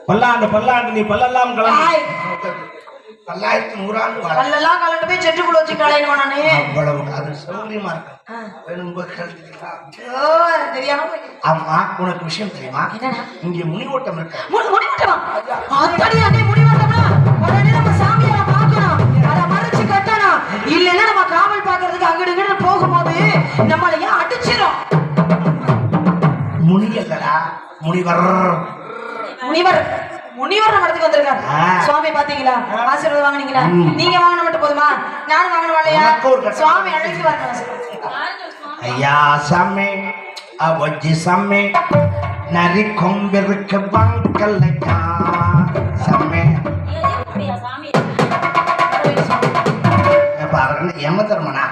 பல்லாண்டு பல்லாண்டு நீ பல்லெல்லாம் கலந்து பல்லாயிரத்து 100 ஆண்டு பல்லெல்லாம் கலந்து போய் செட்டுக்குள்ள வச்சு கலையணும் நானே. அவ்வளவு அது சௌகரியமா இருக்கு. தெரியாம அம்மா உனக்கு விஷயம் தெரியுமா? இங்க முனிவோட்டம் இருக்கு. முனிவோட்டமா? அத்தடி அண்ணே முனிவோட்டமா? உடனே நம்ம சாமியை பார்க்கணும். அதை மறைச்சு கட்டணும். இல்லைன்னா நம்ம காவல் பார்க்கறதுக்கு அங்கிட்டு இங்கிட்டு போகும்போது நம்மள ஏன் அடிச்சிடும். முனியல்லடா முனிவர். முனிவர் முனிவர் நம்ம இடத்துக்கு வந்திருக்காரு. சுவாமி பாத்தீங்களா? ஆசீர்வாதம் வாங்குனீங்களா? நீங்க வாங்கின மட்டும் போதுமா? நானும் வாங்கணும் இல்லையா? சுவாமி அழைத்து வரணும். ஐயா சாமி அவஜி சாமி நரி கொம்பிருக்கு வாங்கலையா சாமி பாருங்க எம்ம தர்மனா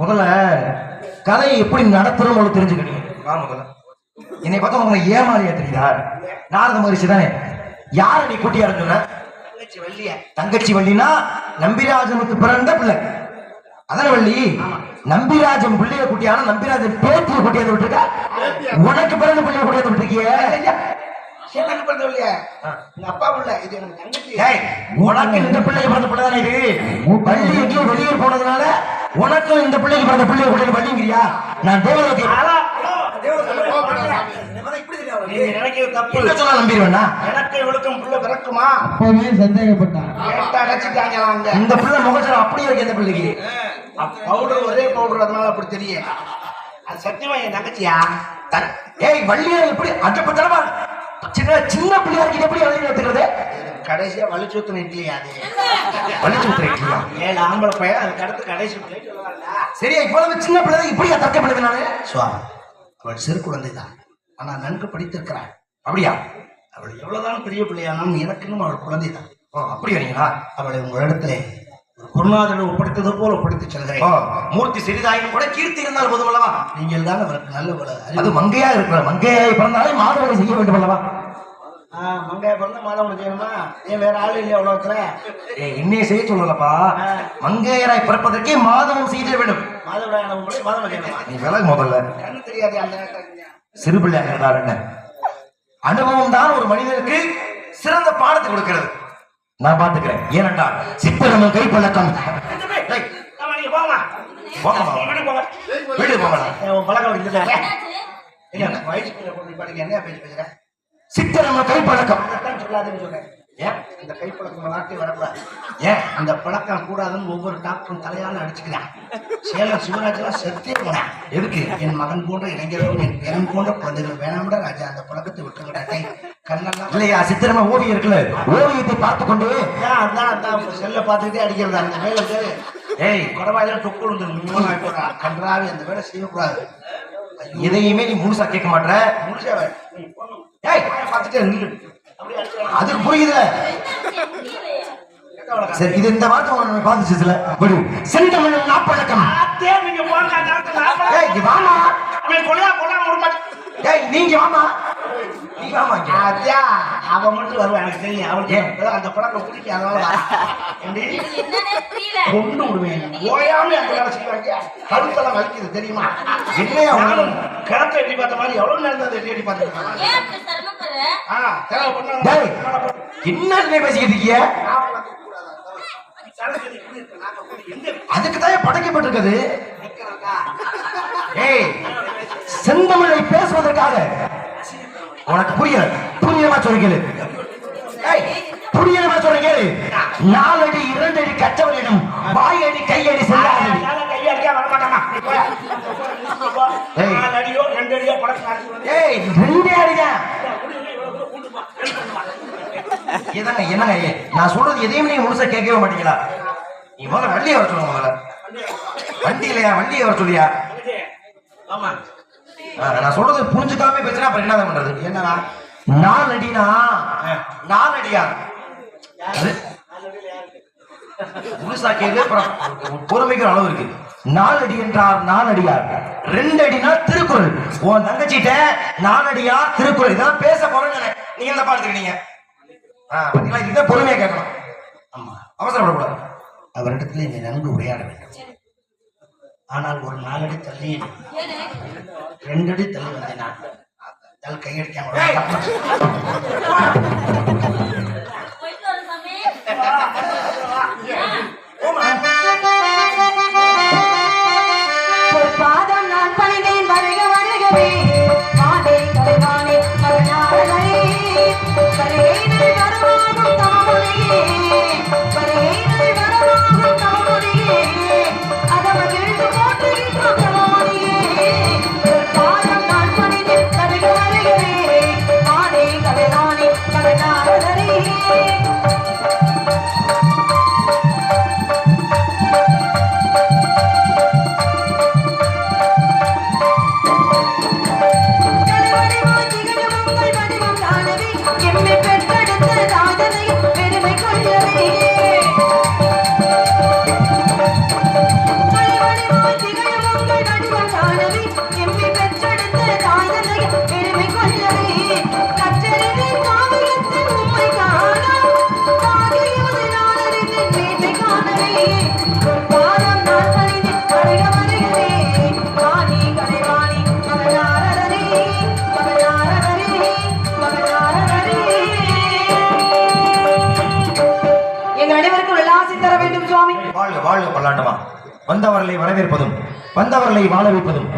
முதல்ல கதையை எப்படி நடத்துறோம் உங்களுக்கு தெரிஞ்சுக்கணும். முதல்ல என்னை பார்த்தா உங்களை ஏமாறியா தெரியுதா? நாரத மகரிஷி தானே. யார நீ கூட்டியாரு சொன்ன? தங்கச்சி வள்ளினா நம்பிராஜனுக்கு பிறந்த பிள்ளை அதான வள்ளி. நம்பிராஜன் பிள்ளைய குட்டியான நம்பிராஜன் பேத்திய குட்டியாத விட்டுருக்க. உனக்கு பிறந்த பிள்ளைய குட்டியாத விட்டுருக்கிய. உனக்கு இந்த பிள்ளைக்கு பிறந்த பிள்ளை தானே இது. பள்ளி எங்கேயும் வெளியே போனதுனால உனக்கும் இந்த பிள்ளைக்கு பிறந்த பிள்ளைய குட்டிய வள்ளிங்கிறியா? நான் தேவதத்தை இந்த பிள்ளை முகத்துல அப்படியே இருக்கு. இந்த பிள்ளைக்கு பவுடர் ஒரே பவுடர் அதனால அப்படி தெரியும். அது சத்தியமா என் தங்கச்சியா? ஏய் வள்ளியா எப்படி அட்டப்பட்டமா சின்ன சின்ன பிள்ளையா இருக்கு. எப்படி வள்ளி எடுத்துக்கிறது? கடைசியா வலிச்சூத்து இட்லியா? அது வலிச்சூத்து இட்லியா? 7 ஆம்பளை பையன் அதுக்கு அடுத்து கடைசி சரியா? இவ்வளவு சின்ன பிள்ளை இப்படியா தக்க பண்ணுது? நானு சுவாமி அவள் சிறு குழந்தைதான், ஆனா நன்கு படித்திருக்கிறாள். அப்படியா? அவள் எவ்வளவுதான் பெரிய பிள்ளையானாலும் எனக்குன்னு அவள் குழந்தைதான். அப்படி வரீங்களா? அவளை உங்களிடத்திலே ஒரு குருநாதனை ஒப்படைத்தது போல ஒப்படைத்து செல்கிறேன். மூர்த்தி சிறிதாயினும் கூட கீர்த்தி இருந்தால் போதும் அல்லவா? நீங்கள் தான் அவருக்கு நல்ல அது மங்கையா இருக்கிற மங்கையாய் பிறந்தாலே மாதவனை செய்ய வேண்டும் அல்லவா? மங்கையா பிறந்தா மாதவனை செய்யணுமா? ஏன் வேற ஆளு இல்லையா உலகத்துல? என்னைய செய்ய சொல்லலப்பா. மங்கையராய் பிறப்பதற்கே மாதவம் செய்ய வேண்டும். மாதவன் செய்யணுமா? நீ விலகு முதல்ல. கண்ணு தெரியாது அந்த சிறு பிள்ளையாக இருந்தால் என்ன? அனுபவம் தான் ஒரு மனிதனுக்கு சிறந்த பாடத்தை கொடுக்கிறது. நான் பாத்துக்கிறேன். ஏனென்றால் சித்திரமும் கை பழக்கம். வீடு போகலாம். சித்திரமும் கை பழக்கம் சொல்லாதுன்னு சொல்றேன். ஏன் இந்த கைப்பழக்கம் நாட்டை வரக்கூடாது? ஏன் அந்த பழக்கம் கூடாதுன்னு ஒவ்வொரு டாக்டரும் தலையால அடிச்சுக்கிறான். சேலம் சிவராஜெல்லாம் செத்தே போனேன். எதுக்கு? என் மகன் போன்ற இளைஞர்கள் என் பேரன் போன்ற குழந்தைகள் வேணாம்டா ராஜா அந்த பழக்கத்தை விட்டுக்கிட்டாட்டே. கண்ணெல்லாம் இல்லையா? சித்திரமா ஓவியம் இருக்குல்ல, ஓவியத்தை பார்த்து கொண்டு அதான் செல்ல பார்த்துக்கிட்டே அடிக்கிறது. அந்த வேலை ஏய் குறவாயில தொக்கு விழுந்து கன்றாவி அந்த வேலை செய்யக்கூடாது. எதையுமே நீ முழுசா கேட்க மாட்ட. முழுசா பார்த்துட்டே நின்று அதுக்கு புரியுதுல. சரி, இது இந்த வார்த்தை பாதிச்சுல விடு. செந்தமிழ் நாப்பழக்கம். நீங்க வாமா. நீ வாமா இங்க. அத்தியா அவ மட்டும் வருவா எனக்கு தெரியும் அவளுக்கு அந்த பழக்கம் பிடிக்காதவள கொண்டு விடுவேன் ஓயாம அந்த வேலை செய்வாங்க கழுத்தெல்லாம் வலிக்குது தெரியுமா என்னையா நானும் கிணத்தை எட்டி பார்த்த மாதிரி எவ்வளவு நேரம் தான் எட்டி பார்த்துருக்கேன் டேய், என்ன பேசிக்கிட்டு இருக்கீங்க? அதுக்கு தான் படைக்கப்பட்டிருக்குது. ஏய், செந்தமிழை பேசுவதற்காக உனக்கு புரியமா சொல்லுங்க. புரியமா சொல்லுங்க. 4 அடி 2 அடி கச்சவரிடம் வாயடி கையடி செல்லாது. ஏய் 2 அடிதான். என்னங்க நான் சொல்றது எதையும் நீங்க முழுசா கேட்கவே மாட்டீங்களா? நீ முதல்ல வண்டியை வர சொல்லுங்க. முதல்ல வண்டி இல்லையா? வண்டியை வர சொல்லியா? நான் சொல்றது புரிஞ்சுக்காம பேசுறேன். அப்புறம் என்ன பண்றது? என்னன்னா 4 அடினா 4 அடியா முழுசா கேளு. பொறுமைக்கு அளவு இருக்கு. 4 அடி என்றார் 4 அடியார். 2 அடினா திருக்குறள். உன் தங்கச்சிட்ட 4 அடியார் திருக்குறள் இதான் பேச போறேன்னு நீங்க என்ன பாத்துக்கிறீங்க? இதுதான் பொறுமையா கேட்கணும். ஆமா, அவசரப்படக்கூடாது. அவரிடத்துல என்னை நன்கு உரையாட வேண்டும். ஆனால் ஒரு 4 அடி தள்ளி 2 அடி தள்ளி வந்தேன் நான் கையடிக்காம பாதம் நான் பணிந்தேன் வருக வருகவே மாதே கலைவானே கருணாளரே கரையினை வரவாகும் தமமொழியே கரையினை வரவாகும் தமமொழியே அதமகிழ்ந்து போற்றுகின்றோம் தமமொழியே பாதம் நான் பணிந்தேன் வருக வருகவே மாதே கலைவானே கருணாளரே வாழ்க பல்லாண்டமா. வந்தவர்களை வரவேற்பதும் வந்தவர்களை வாழ வைப்பதும்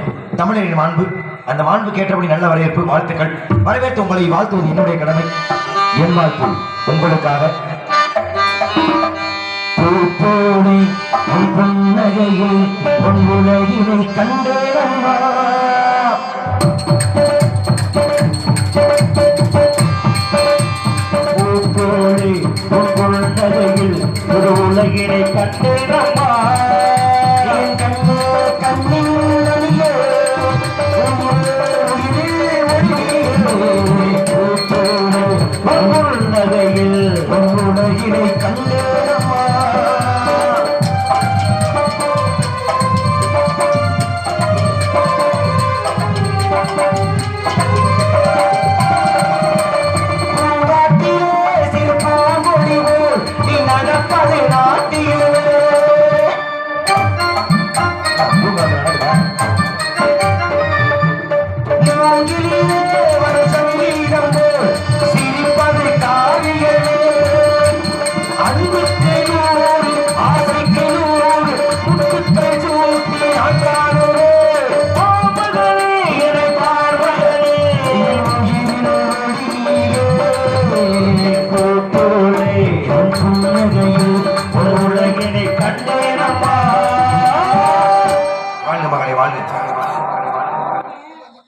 தமிழரின் மாண்பு. அந்த மாண்பு கேட்டபடி நல்ல வரவேற்பு, வாழ்த்துக்கள். வரவேற்று உங்களை வாழ்த்துவது என்னுடைய கடமை. என் வாழ்த்து உங்களுக்காக. புன்னகையில் உலகினை கண்டேரம்மா புன்னகையில் ஒரு உலகினை கண்டேரம்மா கண்ணின் புன்னகையில் உலகினை கண்டேரம்மா.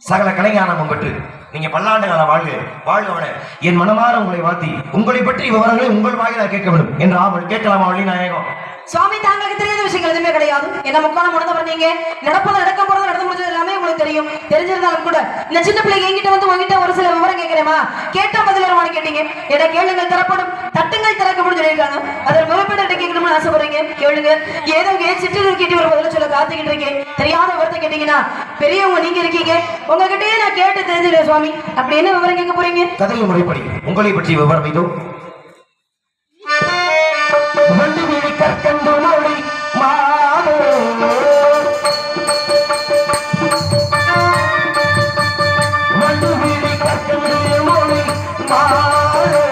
சகல கலைஞானமும் பெற்று நீங்க பல்லாண்டு காலம் வாழ்க. என் மனமாற உங்களை வாழ்த்தி உங்களை பற்றி விவரங்களை உங்கள் வாயிலாக கேட்க வேண்டும் என்று ஆவல் கேட்கலாமா? வழி நாயகம் சுவாமி, தாங்களுக்கு தெரியாத விஷயங்கள் எதுவுமே கிடையாது. என்ன முக்காலம் உணர்ந்தவர் நீங்க. நடப்பது நடக்க போறது நடந்து முடிஞ்சது எல்லாமே உங்களுக்கு தெரியும். தெரிஞ்சிருந்தாலும் கூட இந்த சின்ன பிள்ளைங்க என்கிட்ட வந்து உங்ககிட்ட ஒரு சில விவரம் கேட்கிறேமா? கேட்டா பதில் வருமானு கேட்டீங்க. என கேளுங்கள் தரப்படும், தட்டுங்கள் திறக்கப்படும் சொல்லியிருக்காங்க. அதில் விவரப்பட கேட்கணும்னு ஆசைப்படுறீங்க. கேளுங்க. ஏதோ சிற்றூர் கேட்டு ஒரு பதில சொல்ல காத்துக்கிட்டு இருக்கேன். தெரியாத வார்த்தை கேட்டீங்கன்னா பெரியவங்க நீங்க இருக்கீங்க, உங்ககிட்டயே நான் கேட்டு தெரிஞ்சுக்கிறேன் சுவாமி. அப்படி என்ன விவரம் கேட்க போறீங்க? கதையை முறைப்படி உங்களை பற்றி விவரம் இதோ. வண்டி வீடு கற்கண்டு மொழி மாதோ வண்டி வீடு கற்கண்டு மொழி மாதோ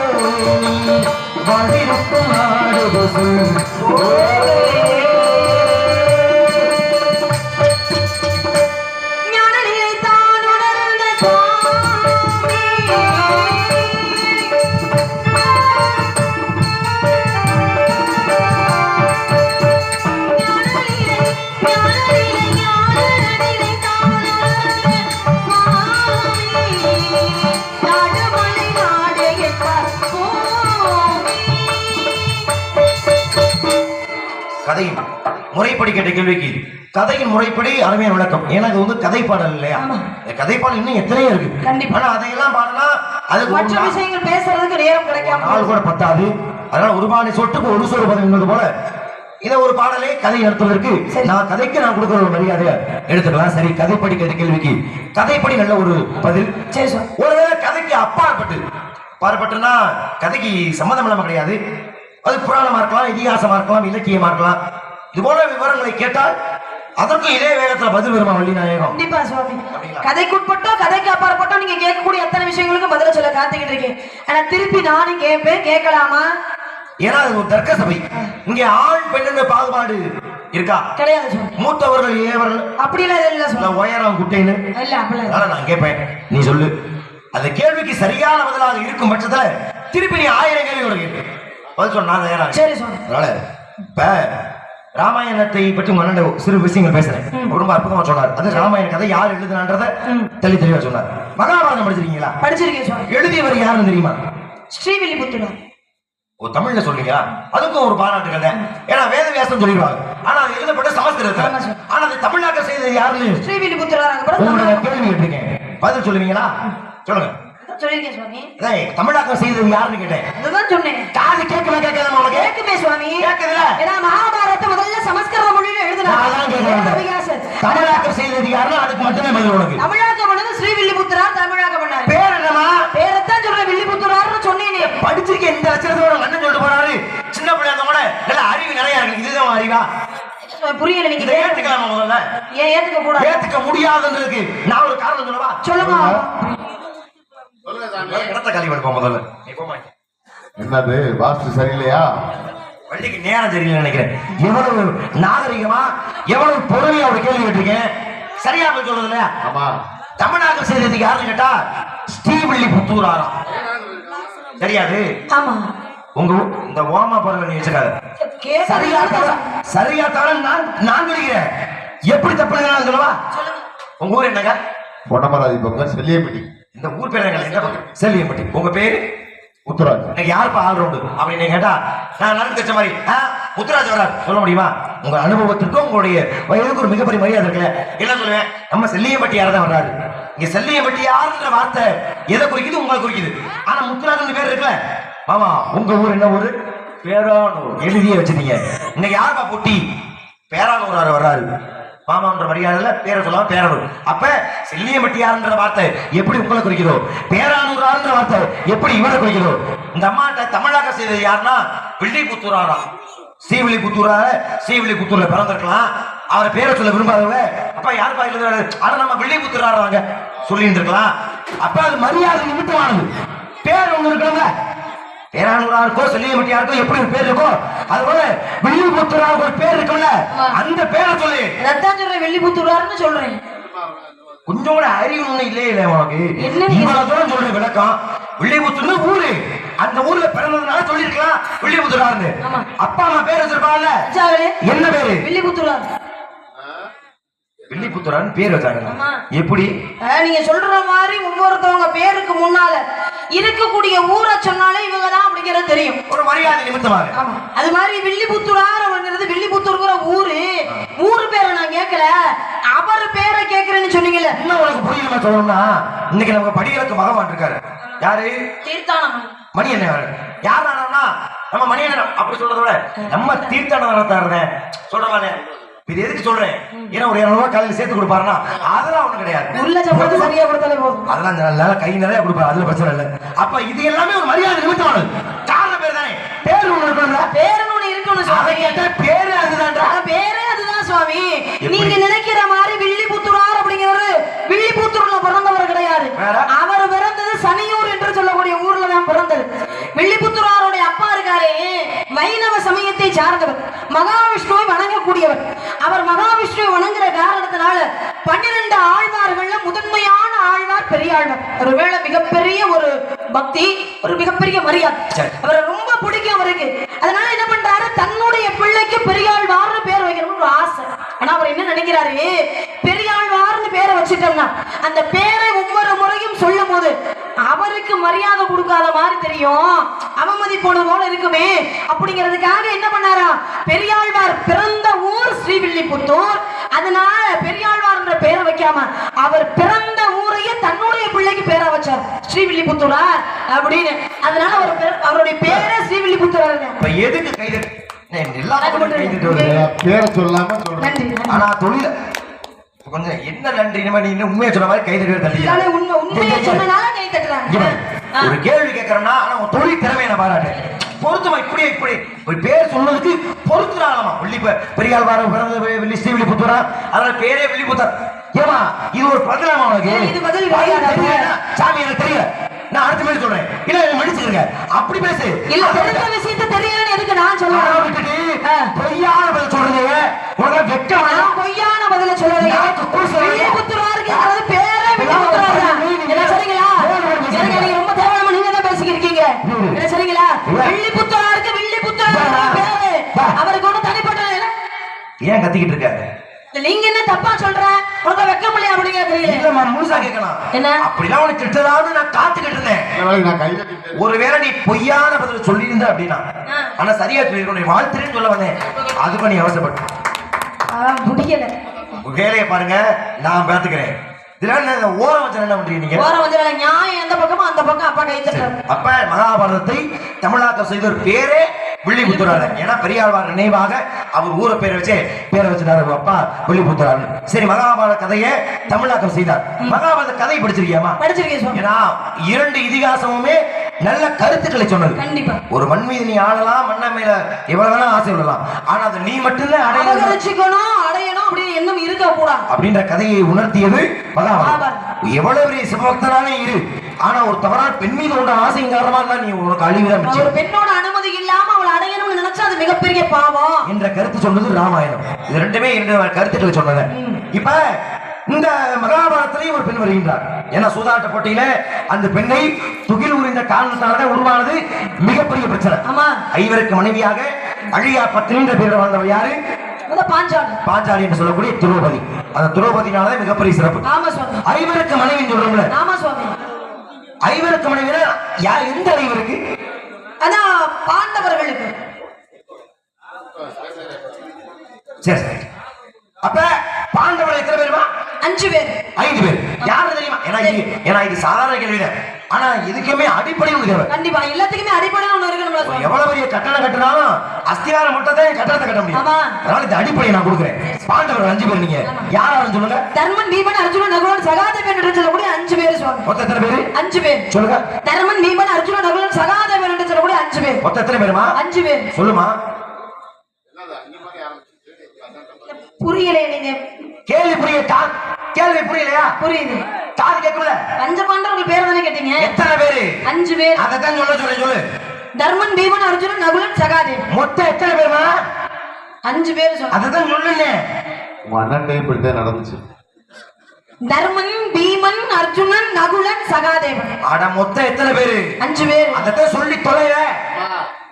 வழிருக்கும் நாடு கதையின் முறைப்படி கேட்ட கேள்விக்கு கதையின் முறைப்படி அருமையான விளக்கம். ஏன்னா இது வந்து கதை பாடல் இல்லையா? கதைப்பாடல் இன்னும் எத்தனையோ இருக்கு. ஆனா அதையெல்லாம் பாடனா அதுக்கு மற்ற விஷயங்கள் பேசுறதுக்கு நேரம் கிடைக்காம நாள் கூட பத்தாது. அதனால ஒரு பானை சொட்டுக்கு ஒரு சோறு பதம் என்பது போல இதை ஒரு பாடலே கதை நடத்துவதற்கு நான் கதைக்கு நான் கொடுக்கிற ஒரு மரியாதையை எடுத்துக்கலாம். சரி, கதைப்படி கேட்ட கேள்விக்கு கதைப்படி நல்ல ஒரு பதில். ஒருவேளை கதைக்கு பாடுபட்டுனா கதைக்கு சம்மந்தம் இல்லாம கிடையாது. அது புராணமா இருக்கலாம், இதிகாசமா இருக்கலாம், இலக்கியமா இருக்கலாம். இது போல விவரங்களை கேட்டால் அதற்கும் இதே வேகத்துல பதில் வருமா வள்ளி நாயகம்? கண்டிப்பா சுவாமி. கதைக்குட்பட்டோ கதைக்கு அப்பாற்பட்டோ நீங்க கேட்கக்கூடிய அத்தனை விஷயங்களுக்கும் பதில சொல்ல காத்துக்கிட்டு இருக்கேன். ஆனா திருப்பி நானும் கேட்பேன், கேட்கலாமா? ஏன்னா அது ஒரு தர்க்க சபை. இங்க ஆண் பெண்ணு பாகுபாடு இருக்கா? கிடையாது சுவாமி. மூத்தவர்கள் ஏவர்கள் அப்படிலாம் இல்ல சுவாமி. உயரம் குட்டைன்னு இல்ல அப்படிலாம். நான் கேட்பேன், நீ சொல்லு. அந்த கேள்விக்கு சரியான பதிலாக இருக்கும் பட்சத்துல திருப்பி நீ 1000 கேள்வி கேட்பேன். சரி சுவாமி. அதனால இப்ப ராமாயணத்தை பற்றி மன்னண்ட சிறு விஷயங்கள் பேசுறேன். ரொம்ப அற்புதமா சொன்னார். அது ராமாயண கதை யார் எழுதுனான்றத தெளிவா சொன்னார். மகாபாரதம் படிச்சிருக்கீங்களா? படிச்சிருக்கேன் சுவாமி. எழுதியவர் யாருன்னு தெரியுமா? ஸ்ரீவில்லிபுத்தூர். ஓ, தமிழ்ல சொல்றீங்களா? அதுக்கும் ஒரு பாராட்டுகள். ஏன்னா வேதவியாசம் சொல்லிடுவாங்க. ஆனா அது எழுதப்பட்ட சமஸ்கிருதத்துல. ஆனா அது தமிழாக்கம் செய்தது யாருன்னு ஸ்ரீவில்லிபுத்தூர் கேள்வி கேட்டிருக்கேன். பதில் சொல்லுவீங்களா? சொல்லுங்க. சொல்லிருக்கேன் சுவாமி. தமிழாக்கம் செய்தது யாருன்னு கேட்டேன். அதுதான் சொன்னேன். காது கேட்கல கேட்காதமா உனக்கு? கேட்குமே சுவாமி. கேட்குதுல? ஏன்னா மகாபாரதத்தை முதல்ல சமஸ்கிருத மொழியில எழுதுனாங்க. அதான் கேட்கிறேன். தமிழாக்கம் செய்தது யாருன்னா அதுக்கு மட்டுமே பதில் உனக்கு. தமிழாக்கம் பண்ணது ஸ்ரீவில்லிபுத்தூரார் தமிழாக்கம் பண்ணாரு. பேர் என்னமா? பேரத்தான் சொல்றேன், வில்லிபுத்தூரார்னு சொன்னேனே. படிச்சிருக்க இந்த அச்சரத்தோட அண்ணன் சொல்லிட்டு போறாரு. சின்ன பிள்ளை அந்த கூட நல்ல அறிவு நிறைய இருக்கு. இதுதான் அறிவா? புரியல. நீங்க ஏத்துக்கலாமா? முதல்ல ஏன் ஏத்துக்க கூடாது? ஏத்துக்க முடியாதுன்றதுக்கு நான் ஒரு காரணம் சொல்லவா? சொல்லுங்க. இடத்த காலி எடுப்போம் முதல்ல. என்னது வாஸ்து சரியில்லையா? வள்ளிக்கு நேரம் சரியில்லை நினைக்கிறேன். எவ்வளவு நாகரிகமா எவ்வளவு பொறுமையா ஒரு கேள்வி கேட்டிருக்கேன். சரியா போய் சொல்றது இல்லையா? ஆமா. தமிழாக்கம் செய்ததுக்கு யாருன்னு கேட்டா ஸ்ரீவில்லிபுத்தூராராம். சரியாது? ஆமா. உங்க இந்த ஓமா பொருள் நீ வச்சுக்காத. சரியா தர நான் சொல்லிக்கிறேன். எப்படி தப்பு சொல்லவா? உங்க ஊர் என்னங்க? பொன்னமராதி பக்கம் செல்லியப்பட்டி. இந்த ஊர் பேர் என்ன? செல்லியப்பட்டி. உங்க பேரு? உத்தராஜ். யாருப்பா ஆல்ரவுண்டு அப்படின்னு கேட்டா நான் நடந்து வச்ச மாதிரி உத்தராஜ் வராது சொல்ல முடியுமா? உங்க அனுபவத்திற்கும் உங்களுடைய வயதுக்கு ஒரு மிகப்பெரிய மரியாதை இருக்குல்ல. என்ன சொல்லுவேன், நம்ம செல்லியப்பட்டி யாரதான் வர்றாரு. இங்க செல்லியப்பட்டி யாருன்ற வார்த்தை எதை குறிக்குது? உங்களை குறிக்குது. ஆனா முத்துராஜ் பேர் இருக்குல்ல. ஆமா, உங்க ஊர் என்ன ஊரு? பேரானூர். எழுதியே வச்சிருக்கீங்க. இன்னைக்கு யாருப்பா பொட்டி? பேரானூர் வர்றாரு. மாமான்ற மரியாதையில பேரை சொல்லாம பேரானூர். அப்ப செல்லியம்பட்டியார்ன்ற வார்த்தை எப்படி உங்களை குறிக்கிறோ, பேரானூரார்ன்ற வார்த்தை எப்படி இவரை குறிக்கிறோ. இந்த அம்மாட்ட தமிழாக செய்தது யாருன்னா வில்லிபுத்தூராராம். ஸ்ரீவில்லிபுத்தூர்ல பிறந்திருக்கலாம். அவரை பேரை சொல்ல விரும்பாதவங்க அப்ப யார் பாய்க்கிறது? ஆனா நம்ம வில்லிபுத்தூராங்க சொல்லி இருந்திருக்கலாம். அப்ப அது மரியாதை நிமித்தமானது. பேர் ஒண்ணு இருக்காங்க. பேரானூராருக்கோ செல்லியம்பட்டியாருக்கோ எப்படி ஒரு பேர் இருக்கோ அதுபோல வில்லிபுத்தூராருக்கு ஒரு பேர் இருக்கும்ல, அந்த பேரை சொல்லு. அதான் சொல்றேன், வில்லிபுத்தூரார்னு சொல்றேன். கொஞ்சம் கூட அறிவு ஒண்ணு இல்லையே இல்லை உனக்கு. இவ்வளவு தூரம் சொல்ற விளக்கம். வில்லிபுத்தூர்னு ஊரு, அந்த ஊர்ல பிறந்ததுனால சொல்லிருக்கலாம் வில்லிபுத்தூரார்னு. அப்பா அம்மா பேர் வச்சிருப்பாங்கல்ல, என்ன பேரு? வில்லிபுத்தூரார். வில்லிபுத்தூரார்னு பேர் வச்சாங்க. எப்படி? நீங்க சொல்ற மாதிரி ஒவ்வொருத்தவங்க பேருக்கு முன்னால இருக்கக்கூடிய ஊரை சொன்னாலே இவங்கதான் அப்படிங்கிறது தெரியும். ஒரு மரியாதை நிமித்தமாக. அது மாதிரி வில்லிபுத்தூரார் அப்படிங்கிறது வில்லிபுத்தூர்ங்கிற ஊரு. ஊரு பேரை நான் கேட்கல, அவர் பேரை கேட்கிறேன்னு சொன்னீங்கல்ல. இன்னும் உனக்கு புரியல சொல்லணும்னா, இன்னைக்கு நமக்கு படிகளுக்கு பகவான் இருக்காரு. யாரு? தீர்த்தான மணி என்ன யார்? நம்ம மணியண்ணன் அப்படி சொல்றத விட நம்ம தீர்த்தாண்டம் நடத்தாருந்தேன் சொல்றவானே இது எதுக்கு சொல்றேன் ஏன்னா ஒரு 200 ரூபாய் காலையில சேர்த்து கொடுப்பாருன்னா அதெல்லாம் ஒண்ணு கிடையாது உள்ள சம்பளத்தை சரியா கொடுத்தாலே போதும் அதெல்லாம் நல்ல கை நிறைய கொடுப்பாரு அதுல பிரச்சனை இல்லை அப்ப இது எல்லாமே ஒரு மரியாதை நிமித்தமானது காரணம் பேர் தானே பேர் ஒண்ணு இருக்கணும்ல பேருன்னு ஒண்ணு இருக்கணும் சுவாமி பேரு அதுதான்டா பேரே அதுதான் சுவாமி நீங்க நினைக்கிற மாதிரி வில்லிபுத்தூரார் அப்படிங்கிறவரு வில்லிபுத்தூர்ல பிறந்தவர் கிடையாது அவர் பிறந்தது சனியூர் என்று சொல்லக்கூடிய ஊர்ல தான் பிறந்தது வில்லிபுத்தூராருடைய அப்பா இருக்காரே வைணவ சமயத்தை சார்ந்தவர் மகாவிஷ்ணுவை வணங்கக்கூடியவர் அவர் மகாவிஷ்ணுவை வணங்குற காரணத்தினால 12 ஆழ்வார்கள்ல முதன்மையான ஆழ்வார் பெரியாழ்வார் ஒருவேளை மிகப்பெரிய ஒரு பக்தி ஒரு மிகப்பெரிய மரியாதை அவரை ரொம்ப பிடிக்கும் அவருக்கு அதனால என்ன பண்றாரு தன்னுடைய பிள்ளைக்கு பெரியாழ்வார்னு பேர் வைக்கணும்னு ஒரு ஆசை ஆனா அவர் என்ன நினைக்கிறாரு பெரியாழ்வார்னு பேரை வச்சுட்டோம்னா அந்த பேரை ஒவ்வொரு முறையும் சொல்லும் போது அவருக்கு மரியாதை கொடுக்காத மாதிரி தெரியும் அவமதி போன போல இருக்குமே அப்படிங்கிறதுக்காக என்ன பண்ணாரா பெரியாழ்வார் பிறந்த ஊர் ஸ்ரீவில்லிபுத்தூர் அதனால பெரியாழ்வார் என்ற பேரை வைக்காம அவர் பிறந்த ஊரையே தன்னுடைய பிள்ளைக்கு பேரா வச்சார் ஸ்ரீவில்லிபுத்தூரா அப்படின்னு அதனால அவருடைய பேரே ஸ்ரீவில்லிபுத்தூரா எதுக்கு கைது பேரை சொல்லாம சொல்றேன் ஆனா தொழில கொஞ்சம் என்ன நன்றி நீ உண்மையை சொன்ன மாதிரி கை தட்டி ஒரு கேள்வி கேட்கறேன்னா ஆனா உன் தொழில் திறமையை நான் பாராட்டேன் பொருத்தமா இப்படி ஒரு பேர் சொன்னதுக்கு பொருத்துறாங்களாமா பெரியாழ்வார் பிறந்த வெள்ளி ஸ்ரீவில்லிபுத்தூரா அதனால பேரே வில்லிபுத்தூர் ஏமா இது ஒரு பதிலாமா உனக்கு சாமி எனக்கு தெரியல நான் அடுத்த மாதிரி சொல்றேன் இல்ல மன்னிச்சுக்கங்க அப்படி பேசு இல்ல தெரிஞ்ச விஷயத்தை தெரியலன்னு எதுக்கு நான் சொல்றேன் விட்டுட்டு பொய்யான பதில் சொல்றீங்க உனக்கு வெக்கமா பொய்யான பதில சொல்றீங்க வில்லிபுத்தூராருக்கு பேரே வில்லிபுத்தூரா என்ன சரிங்களா நீங்க ரொம்ப தேவையான நீங்க தான் பேசிக்கிருக்கீங்க என்ன சரிங்களா வில்லிபுத்தூராருக்கு வில்லிபுத்தூரா பேரு அவருக்கு ஒண்ணு தனிப்பட்ட ஏன் கத்திக்கிட்டு இருக்காரு நீங்க என்ன தப்பா சொல்ற உனக்கு வெக்கம் இல்லையா அப்படிங்க தெரியல இல்லம்மா முழுசா கேட்கலாம் என்ன அப்படிலாம் உனக்கு திட்டலாம்னு நான் காத்துக்கிட்டு இருந்தேன் ஒருவேளை நீ பொய்யான பதில் சொல்லியிருந்த அப்படின்னா ஆனா சரியா சொல்லிருக்கணும் நீ வாழ்த்துறேன்னு சொல்ல வந்தேன் அதுக்கு நீ அவசரப்பட்ட முடியல வேலையை பாருங்க நான் பார்த்துக்கிறேன் ஓரம் வச்சு என்ன பண்றீங்க நீங்க ஓரம் வச்சு நியாயம் எந்த பக்கமோ அந்த பக்கம் அப்பா கை தட்டுறாரு அப்ப மகாபாரதத்தை தமிழாக்கம் செய்த ஒரு பேரே வில்லிபுத்தூரார் ஏன்னா பெரியாழ்வார் நினைவாக அவர் ஊரை பேரை வச்சுட்டாரு அப்பா வில்லிபுத்தூரார் சரி மகாபாரத கதையை தமிழாக்கம் செய்தார் மகாபாரத கதை படிச்சிருக்கியாமா படிச்சிருக்கேன் ஏன்னா 2 இதிகாசமுமே நல்ல கருத்துக்களை சொன்னது கண்டிப்பா ஒரு மண் மீது நீ ஆளலாம் மண்ண மேல எவ்வளவு வேணா ஆசை விடலாம் ஆனா அது நீ மட்டும்தான் அடையணும் அப்படின்னு எண்ணம் இருக்க கூடாது அப்படின்ற கதையை உணர்த்தியது மகாபாரதம் எவ்வளவு பெரிய சிவபக்தனாலே இரு ஆனா ஒரு தவறான பெண் மீது உண்ட ஆசையின் காரணமா தான் நீ உனக்கு அழிவுதான் ஒரு பெண்ணோட அனுமதி இல்லாம அவளை அடையணும்னு நினைச்சா அது மிகப்பெரிய பாவம் என்ற கருத்து சொன்னது ராமாயணம் இது ரெண்டுமே 2 கருத்துக்களை சொன்னது இப்ப இந்த மகாபாரதத்திலேயும் ஒரு பெண் வருகின்றார் ஏன்னா சூதாட்ட போட்டியில அந்த பெண்ணை துகில் உரிந்த காரணத்தால உருவானது மிகப்பெரிய பிரச்சனை ஆமா ஐவருக்கு மனைவியாக அழியா பத்தினின்ற பேர் வாழ்ந்தவர் யாரு பாஞ்சாலி என்று சொல்லக்கூடிய திரௌபதி அந்த திரௌபதினாலதான் மிகப்பெரிய சிறப்பு ஆமா சுவாமி ஐவருக்கு மனைவின்னு சொல்றோம்ல ஆமா சுவாமி ஐவருக்கு மனைவினா யார் எந்த ஐவருக்கு அதான் பாண்டவர்களுக்கு சரி சரி அப்ப பாண்டவர்கள் எத்தனை பேருமா 5 பேர் 5 பேர் யாரு தெரியுமா ஏன்னா இது சாதாரண கேள்விதான் ஆனா இதுக்குமே அடிப்படை ஒண்ணு தேவை கண்டிப்பா எல்லாத்துக்குமே அடிப்படை ஒண்ணு இருக்கு எவ்வளவு பெரிய கட்டணம் கட்டினாலும் அஸ்திவாரம் மட்டும் தான் கட்டணத்தை கட்ட முடியும் அதனால இந்த அடிப்படையை நான் கொடுக்குறேன் பாண்டவர்கள் 5 பேர் நீங்க யாராலும் சொல்லுங்க தர்மன் பீமன் அர்ஜுனன் நகுலன் சகாதேவன் என்று சொல்லக்கூடிய 5 பேர் சுவாமி மொத்தம் எத்தனை பேரு 5 பேர் சொல்லுங்க தர்மன் பீமன் அர்ஜுனன் நகுலன் சகாதேவன் என்று சொல்லக்கூடிய 5 பேர் மொத்தம் எத்தனை பேருமா 5 பேர் சொல்லுமா புரியல நீங்க கேள்வி புரியலையா புரியுது காது கேட்கல 5 பாண்டவர்கள் பேர் தானே கேட்டீங்க எத்தனை பேரு 5 பேர் அததான் சொல்லு தர்மன் பீமன் அர்ஜுனன் நகுலன் சகாதேவன் மொத்தம் எத்தனை பேருமா 5 பேர் சொல்லு அததான் சொல்லுங்க அண்ணன் இப்படித்தான் நடந்துச்சு தர்மன் பீமன் அர்ஜுனன் நகுலன் சகாதேவன் அட மொத்தம் எத்தனை பேரு 5 பேர் அததான் சொல்லி தொலைல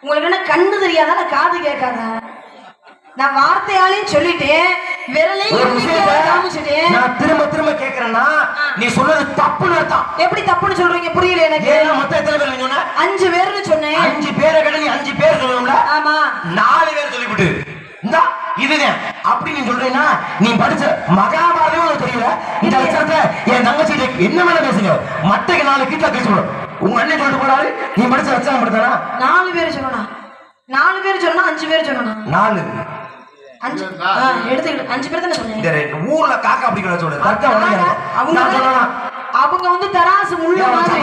உங்களுக்கு என்ன கண்ணு தெரியாதா காது கேட்காதா நான் வார்த்தையாலையும் சொல்லிட்டேன் நான் திரும்ப கேக்குறேன்னா நீ சொன்னது தப்புன்னு அர்த்தம் எப்படி தப்புன்னு சொல்றீங்க புரியல எனக்கு மொத்தம் எத்தனை பேர் சொன்ன 5 பேர்னு சொன்னேன் 5 பேரை கேட்ட நீ 5 பேர் சொல்லணும்ல ஆமா 4 பேர் சொல்லிவிட்டு இந்த இதுதான் அப்படி நீ சொல்றீங்கன்னா நீ படிச்ச மகாபாரதம் உனக்கு தெரியல இந்த லட்சணத்தை என் தங்கச்சி என்ன வேணா பேசுங்க மட்டைக்கு 4 கீட்ல பேசணும் உங்க அண்ணன் சொல்லிட்டு போறாரு நீ படிச்ச லட்சணம் படுத்தானா 4 பேர் சொல்லணும் 4 பேர் சொன்னா 5 பேர் சொல்லணும். 4 5 எடுத்துக்கிட்டு 5 பேர் தானே சொன்னீங்க. இந்த ஊர்ல காக்கா பிடிக்கல சொல்லு தர்க்கம் அவங்க நான் சொல்லலாம். அவங்க வந்து தராசு முள்ள மாதிரி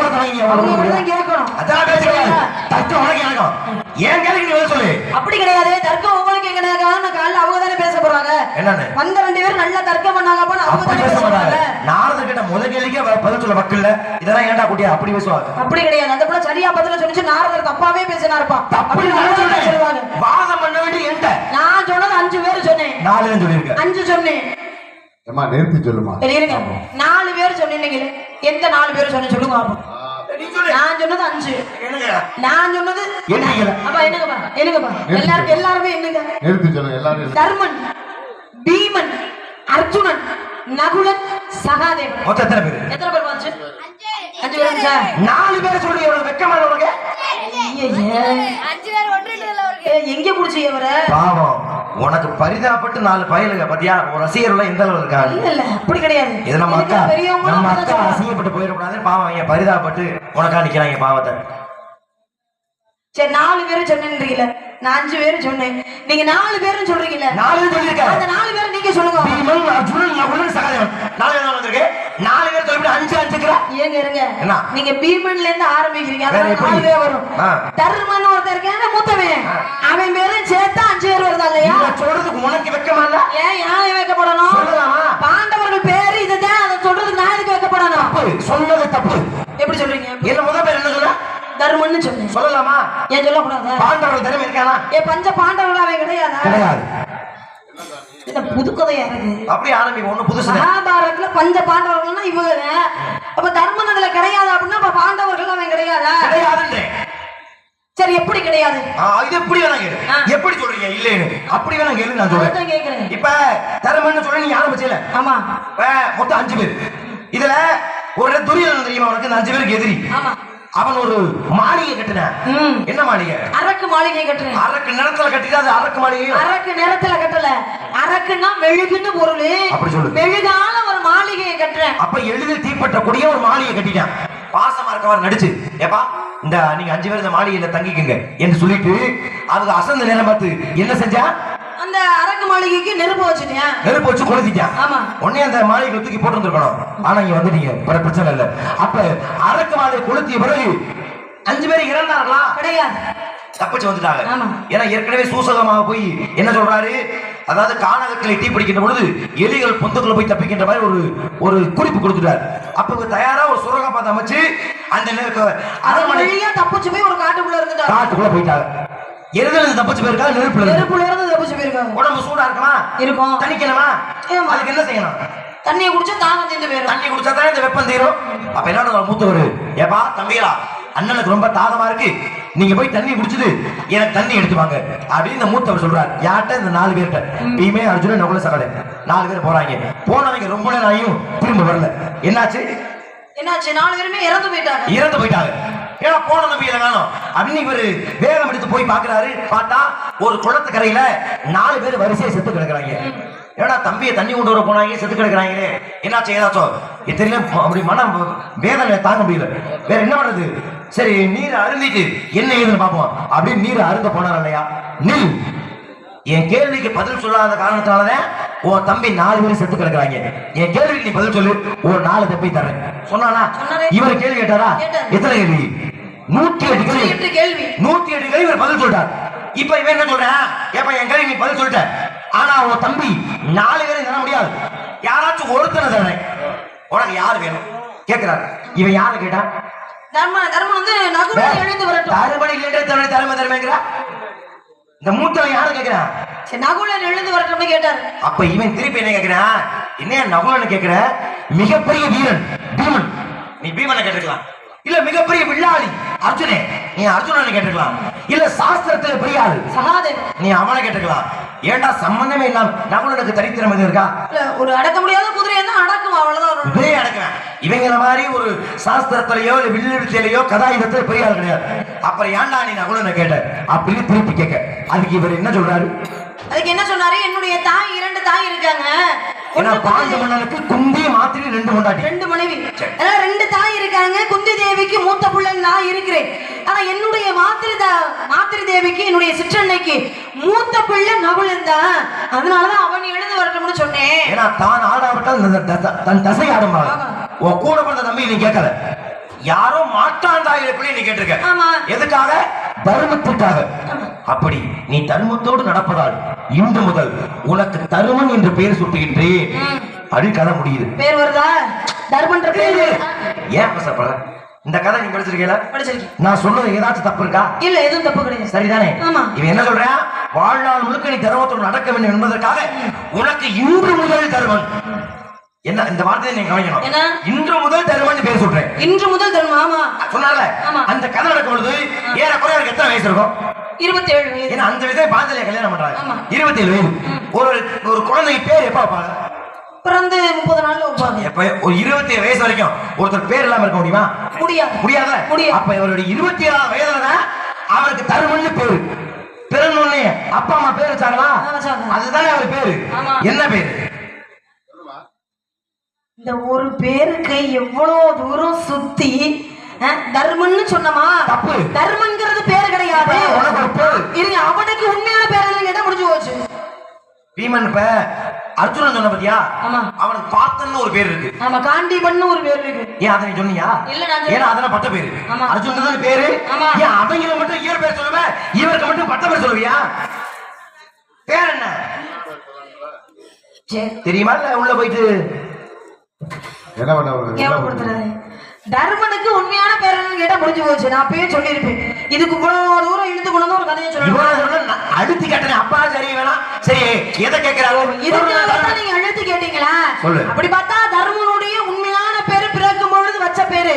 அவங்க தான் கேட்கணும். அதான் பேசுறீங்க தர்க்கம் உனக்கு எனக்கும் ஏன் கேள்வி நீ சொல்லு. அப்படி கிடையாது. தர்க்கம் உங்களுக்கு எங்க நேக்கான கால்ல அவங்க தானே பேச போறாங்க. என்னன்னு வந்த 2 பேர் நல்லா தர்க்கம் பண்ணாங்க அப்ப அவங்க தானே பேச போறாங்க. நாரத கிட்ட முதல் கேள்விக்கே பதில் சொல்ல வக்கில்ல இதெல்லாம் ஏன்டா குட்டியா அப்படி பேசுவாங்க. அப்படி கிடையாது. அந்த புள்ள சரியா பதில சொல்லிச்சு நாரதர் தப்பாவே பேசினாருப்பா. அப்படி சொல்லுவாங்க. வாதம் பண்ண வேண்டிய என்கிட்ட நான் சொன்னது 5 பேர் சொன்னேன். 4 சொல்லிருக்க 5 சொன்னேன். ஏமா நிறுத்தி சொல்லுமா. இருங்க 4 பேர் சொன்னீங்க. எந்த 4 பேர் சொன்ன சொல்லுங்க பாப்போம். நான் சொன்னது 5. நான் சொன்னது அப்ப என்னங்கப்பா எல்லாருமே என்னங்க நிறுத்தி சொல்லுங்க எல்லாரும். தர்மன், பீமன், அர்ஜுனன், நகுலன், சகாதேவன். மொத்தம் எத்தனை பேர் வந்துச்சு? 5 பேர் வந்துச்சா? 4 பேர் சொல்லி எவ்வளவு வெக்கமான உனக்கு. எங்க புடிச்சு இவர பாவம் உனக்கு பரிதாபப்பட்டு 4 பயலுங்க பத்தியா ஒரு ரசிகர்கள் எந்த அளவு இருக்காங்க. இல்ல அப்படி கிடையாது. இது நம்ம அக்கா அசிங்கப்பட்டு போயிடக்கூடாது. பாவம் என் பரிதாபப்பட்டு உனக்கா நிக்கிறாங்க பாவத்தை. சரி 4 பேரும் சொன்னீங்கல்ல, நான் 5 பேரும் சொன்னேன். நீங்க 4 பேரும் சொல்றீங்கல்ல. 4 பேர் சொல்லிருக்காங்க. அந்த 4 பேரும் நீங்க சொல்லுங்க. பீமன், அர்ஜுனன், நகுலன், சகாதேவன் 4 பேர் வந்திருக்கு. 4 பேர் சொல்லிட்டு 5 5க்குறா. ஏங்க இருங்க. என்ன நீங்க பீமன்ல இருந்து ஆரம்பிக்கிறீங்க. அத 4 பேர் வரும். தர்மன் ஒருத்தர் இருக்கானே மூத்தவன். அவன் பேரும் சேர்த்தா 5 பேர் வருதா இல்லையா? நீ சொல்றதுக்கு உனக்கு வெக்கமா இல்ல? ஏன் யாரை வைக்கப்படணும்? சொல்லலாமா? பாண்டவர்கள் பேரு இதுதான். அத சொல்றதுக்கு நான் எதுக்கு வைக்கப்படணும்? தப்பு சொன்னது தப்பு. எப்படி சொல்றீங்க? என்ன முதல் பேர் என்ன சொல்ற? தர்மன்னு சொன்னேன். சொல்லலாமா? ஏன் சொல்லக்கூடாது? பாண்டவர்கள் தர்மம் இருக்கானா? பஞ்ச பாண்டவர்கள் அவன் கிடையாதா? கிடையாது. இந்த புது கதையா இருக்கு. அப்படி ஆரம்பி ஒண்ணு புதுசு. மகாபாரதத்துல பஞ்ச பாண்டவர்கள்னா இவங்க. அப்ப தர்மன் அதுல கிடையாது அப்படின்னா அப்ப பாண்டவர்கள் அவன் கிடையாதா? கிடையாதுன்றே. சரி எப்படி கிடையாது? இது எப்படி வேணா கேளு. எப்படி சொல்றீங்க இல்லன்னு? அப்படி வேணா கேளு நான் சொல்றேன். கேக்குறேன். இப்ப தர்மன்னு சொல்ல நீ ஆரம்பிச்சல. ஆமா. மொத்தம் 5 பேர். இதுல ஒரு துரியோதனன் தெரியுமா உனக்கு? 5 பேருக்கு எதிரி. ஆமா. அவன் ஒரு மாளிகை கட்டினான். என்ன மாளிகை? அரக்கு மாளிகை கட்டுறேன். அரக்கு நிறத்துல கட்டிட்டு அது அரக்கு மாளிகை. அரக்கு நிறத்துல கட்டல. அரக்குன்னா மெழுகுன்னு பொருள். அப்படி சொல்லு. மெழுகால ஒரு மாளிகையை கட்டுறேன். அப்ப எளிதில் தீப்பற்றக்கூடிய ஒரு மாளிகை கட்டிட்டான். பாசமா இருக்கவர் நடிச்சு ஏப்பா இந்த நீங்க 5 பேர் இந்த மாளிகையில தங்கிக்குங்க என்று சொல்லிட்டு அதுக்கு அசந்த நேரம் பார்த்து என்ன செஞ்சா? அந்த அரக்கு மாளிகைக்கு நெருப்பு வச்சுட்டேன். நெருப்பு வச்சு கொளுத்திட்டான். ஆமா. உடனே அந்த மாளிகை தூக்கி போட்டு வந்துருக்கணும். ஆனா இங்க வந்துட்டீங்க பிரச்சனை இல்ல. அப்ப அரக்கு மாளிகை கொளுத்திய பிறகு 5 பேர் இறந்தார்களா? கிடையாது. தப்பிச்சு வந்துட்டாங்க. ஆமா. ஏன்னா ஏற்கனவே சூசகமாக போய் என்ன சொல்றாரு? அதாவது கானகத்தில் தீ பிடிக்கின்ற பொழுது எலிகள் பொந்துக்குள்ள போய் தப்பிக்கின்ற மாதிரி ஒரு குறிப்பு கொடுத்துட்டாரு. அப்ப தயாரா ஒரு சுரங்கப்பாதை அமைச்சு அந்த அரண்மனையா தப்பிச்சு போய் ஒரு காட்டுக்குள்ள இருந்துட்டாங்க. காட்டுக்குள்ள போயிட்டாங்க. எருதுல தப்பிச்சு போயிருக்காங்க. நெருப்புல இருந்து தப்பிச்சு போயிருக்காங்க. உடம்பு சூடா இருக்குமா? இருக்கும். தணிக்கணுமா? அதுக்கு என்ன செய்யணும்? தண்ணியை குடிச்சா தாகம் தீர்ந்து போயிடும். தண்ணி குடிச்சா தான் இந்த வெப்பம் தீரும். அப்ப என்ன மூத்தவர் ஏப்பா தம்பிகளா அண்ணனுக்கு ரொம்ப தாகமா இருக்கு, நீங்க போய் தண்ணி குடிச்சது எனக்கு தண்ணி எடுத்துவாங்க அப்படின்னு இந்த மூத்தவர் சொல்றாரு. யார்கிட்ட? இந்த 4 பேர்கிட்ட. பீமே, அர்ஜுனன், நகுல, சகாதேவன் 4 பேர் போறாங்க. போனவங்க ரொம்ப நேரம் ஆகியும் திரும்ப வரல. என்னாச்சு? 4 பேருமே இறந்து போயிட்டாங்க. ஏன்னா போன நம்பியில வேணும் அப்படின்னு இவரு வேகம் எடுத்து போய் பாக்குறாரு. பார்த்தா ஒரு குளத்துக்கரையில 4 பேர் வரிசையை செத்து கிடக்குறாங்க. ஏன்னா தம்பியை தண்ணி கொண்டு வர போனாங்க, செத்து கிடக்குறாங்களே. என்னாச்சு? ஏதாச்சும் தெரியல. அப்படி மனம் வேதனை தாங்க முடியல. வேற என்ன பண்றது? சரி நீரை அருந்திட்டு என்ன ஏதுன்னு பார்ப்போம் அப்படின்னு நீரை அருந்த போனார் இல்லையா? நில். என் கேள்விக்கு பதில் சொல்லாத காரணத்தினாலதான் உன் தம்பி 4 பேரும் செத்து கிடக்குறாங்க. என் கேள்விக்கு நீ பதில் சொல்லு, ஒரு 4 தப்பி தர்றேன் சொன்னானா? இவர் கேள்வி கேட்டாரா? எத்தனை கேள்வி? 108 கேள்வி. 108 கேள்வி இவர் பதில் சொல்லிட்டார். இப்ப இவன் என்ன சொல்றான்? ஏப்பா என் கேள்வி நீ பதில் சொல்லிட்ட, ஆனா உன் தம்பி 4 பேரும் தர முடியாது, யாராச்சும் ஒருத்தனை தர்றேன், உனக்கு யாரு வேணும் கேட்கிறாரு. இவன் யாரை கேட்டான்? தர்மன் வந்து நகுலன் எழுந்து வரட்டும். தர்மன் இல்லைன்றே தர்மங்கிறா. இந்த மூத்தவன் யாரு கேட்கிறான்? நகுலன் எழுந்து வரட்டும்னு கேட்டாரு. அப்ப இவன் திருப்பி என்ன கேட்கிறான்? என்ன நகுலன் கேட்கிற? மிகப்பெரிய வீரன் பீமன், நீ பீமனை கேட்டுக்கலாம். இல்ல மிகப்பெரிய வில்லாளி அர்ஜுனே, நீ அர்ஜுனனை கேட்டுக்கலாம். இல்ல சாஸ்திரத்துல பெரிய ஆளு சகாதேவன், நீ அவனை கேட்டுக்கலாம். ஏண்டா சம்பந்தமே இல்லாம நகுலனுக்கு தரித்திரம் எது இருக்கா? ஒரு அடக்க முடியாத குதிரை என்ன அடக்கும், அவ்வளவுதான். குதிரையை அடக்குவேன். இவங்கள மாதிரி ஒரு சாஸ்திரத்திலேயோ இல்ல வில்லுவித்தையிலையோ கதாயுதத்துல பெரிய ஆள் கிடையாது. அப்புறம் ஏண்டா நீ நகுலனை கேட்ட அப்படின்னு திருப்பி கேட்க. அதுக்கு இவர் என்ன சொல்றாரு? அதுக்கு என்ன சொன்னாரு? என்னுடைய தாய் 2 தாய் இருக்காங்க, ஏன்னா பாண்ட மன்னனுக்கு குந்தி மாத்திரை 2 கொண்டாடி 2 மனைவி. அதாவது 2 தாய் இருக்காங்க. குந்தி தேவிக்கு மூத்த பிள்ளை நான் இருக்கிறேன். ஆனா என்னுடைய மாத்திரை தேவிக்கு என்னுடைய சிற்றன்னைக்கு மூத்த பிள்ளை நகுலன் தான். அதனாலதான் அவன் எழுந்து வரட்டும்னு சொன்னேன். ஏன்னா தான் ஆடாவிட்டால் தன் தசை ஆடும்பாங்க. உன் கூட பிறந்த தம்பி நீ கேட்கல, யாரோ மாட்டாண்டாயிர பிள்ளை நீ கேட்டிருக்க. ஆமா. எதுக்காக? தர்மத்திற்காக. அப்படி நீ தர்மத்தோடு நடப்பதால் இன்று முதல் உனக்கு தருமன் என்று பெயர் சுட்டுகின்றேன். அப்படி கதை முடியுது. பேர் வருதா? தர்மன்ற பேரு. ஏன் பேசப்பட? இந்த கதை நீ படிச்சிருக்கீங்களா? படிச்சிருக்கேன். நான் சொல்றது ஏதாச்சும் தப்பு இருக்கா? இல்ல, எதுவும் தப்பு கிடையாது. சரிதானே? ஆமா. இவன் என்ன சொல்றான்? வாழ்நாள் முழுக்க நீ தர்மத்தோடு நடக்க வேண்டும் என்பதற்காக உனக்கு இன்று முதல் தர்மன். என்ன இந்த வார்த்தையை நீங்க கவனிக்கணும். என்ன? இன்று முதல் தருமன் பேர் சொல்றேன். இன்று முதல் தர்மம். ஆமா சொன்னால அந்த கதை நடக்கும் பொழுது ஏறக்குறைய அவருக்கு எத்தனை வயசு இருக்கும்? 27 வயது. ஏன்னா அந்த வயசுல பாஞ்சலியை கல்யாணம் பண்றாங்க. ஆமா. 27 வயது. ஒரு குழந்தைக்கு பேர் எப்ப வைப்பாங்க? பிறந்து 30 நாள்ல வைப்பாங்க. எப்ப? ஒரு 27 வயசு வரைக்கும் ஒருத்தர் பேர் இல்லாம இருக்க முடியுமா? முடியாது. அப்ப இவருடைய 27 வயதுல தான் அவருக்கு தருமன் பேரு. பிறந்தோடனே அப்பா அம்மா பேர் வச்சாங்களா? அதுதானே அவர் பேரு. என்ன பேரு? இந்த ஒரு பேருக்கு எவ்வளவு தூரம் சுத்தி தர்மன்னு சொன்னமா? தப்பு. தர்மன்ங்கிறது பேரு கிடையாது. இருங்க, அவனுக்கு உண்மையான பேர் கேட்டா முடிஞ்சு போச்சு. பீமன் இப்ப அர்ஜுனன் சொன்ன பத்தியா? அவனுக்கு பார்த்தன்னு ஒரு பேர் இருக்கு. ஆமா, காண்டிபன்னு ஒரு பேர் இருக்கு. ஏன் அதை நீ சொன்னியா? இல்ல, நான் ஏன்னா அதெல்லாம் பட்ட பேரு. அர்ஜுனன் தான் பேரு. ஏன் அவங்கள மட்டும் இயர் பேர் சொல்லுவ, இவருக்கு மட்டும் பட்ட பேர் சொல்லுவியா? பேர் என்ன தெரியுமா? இல்ல உள்ள போயிட்டு என்ன பண்ண? தர்மனுக்கு உண்மையான பேர் என்னன்னு கேட்டா முடிஞ்சு போச்சு. நான் அப்பயே சொல்லியிருப்பேன். இதுக்கு இவ்வளவு தூரம் இழுத்து கொண்டு ஒரு கதையை சொல்லுங்க. அழுத்தி கேட்டேன். அப்பா சரி வேணாம். சரி, எதை கேட்கிறாரோ இதுக்காக நீங்க அழுத்தி கேட்டீங்களா? அப்படி பார்த்தா தர்மனுடைய உண்மையான பேரு பிறக்கும் பொழுது வச்ச பேரு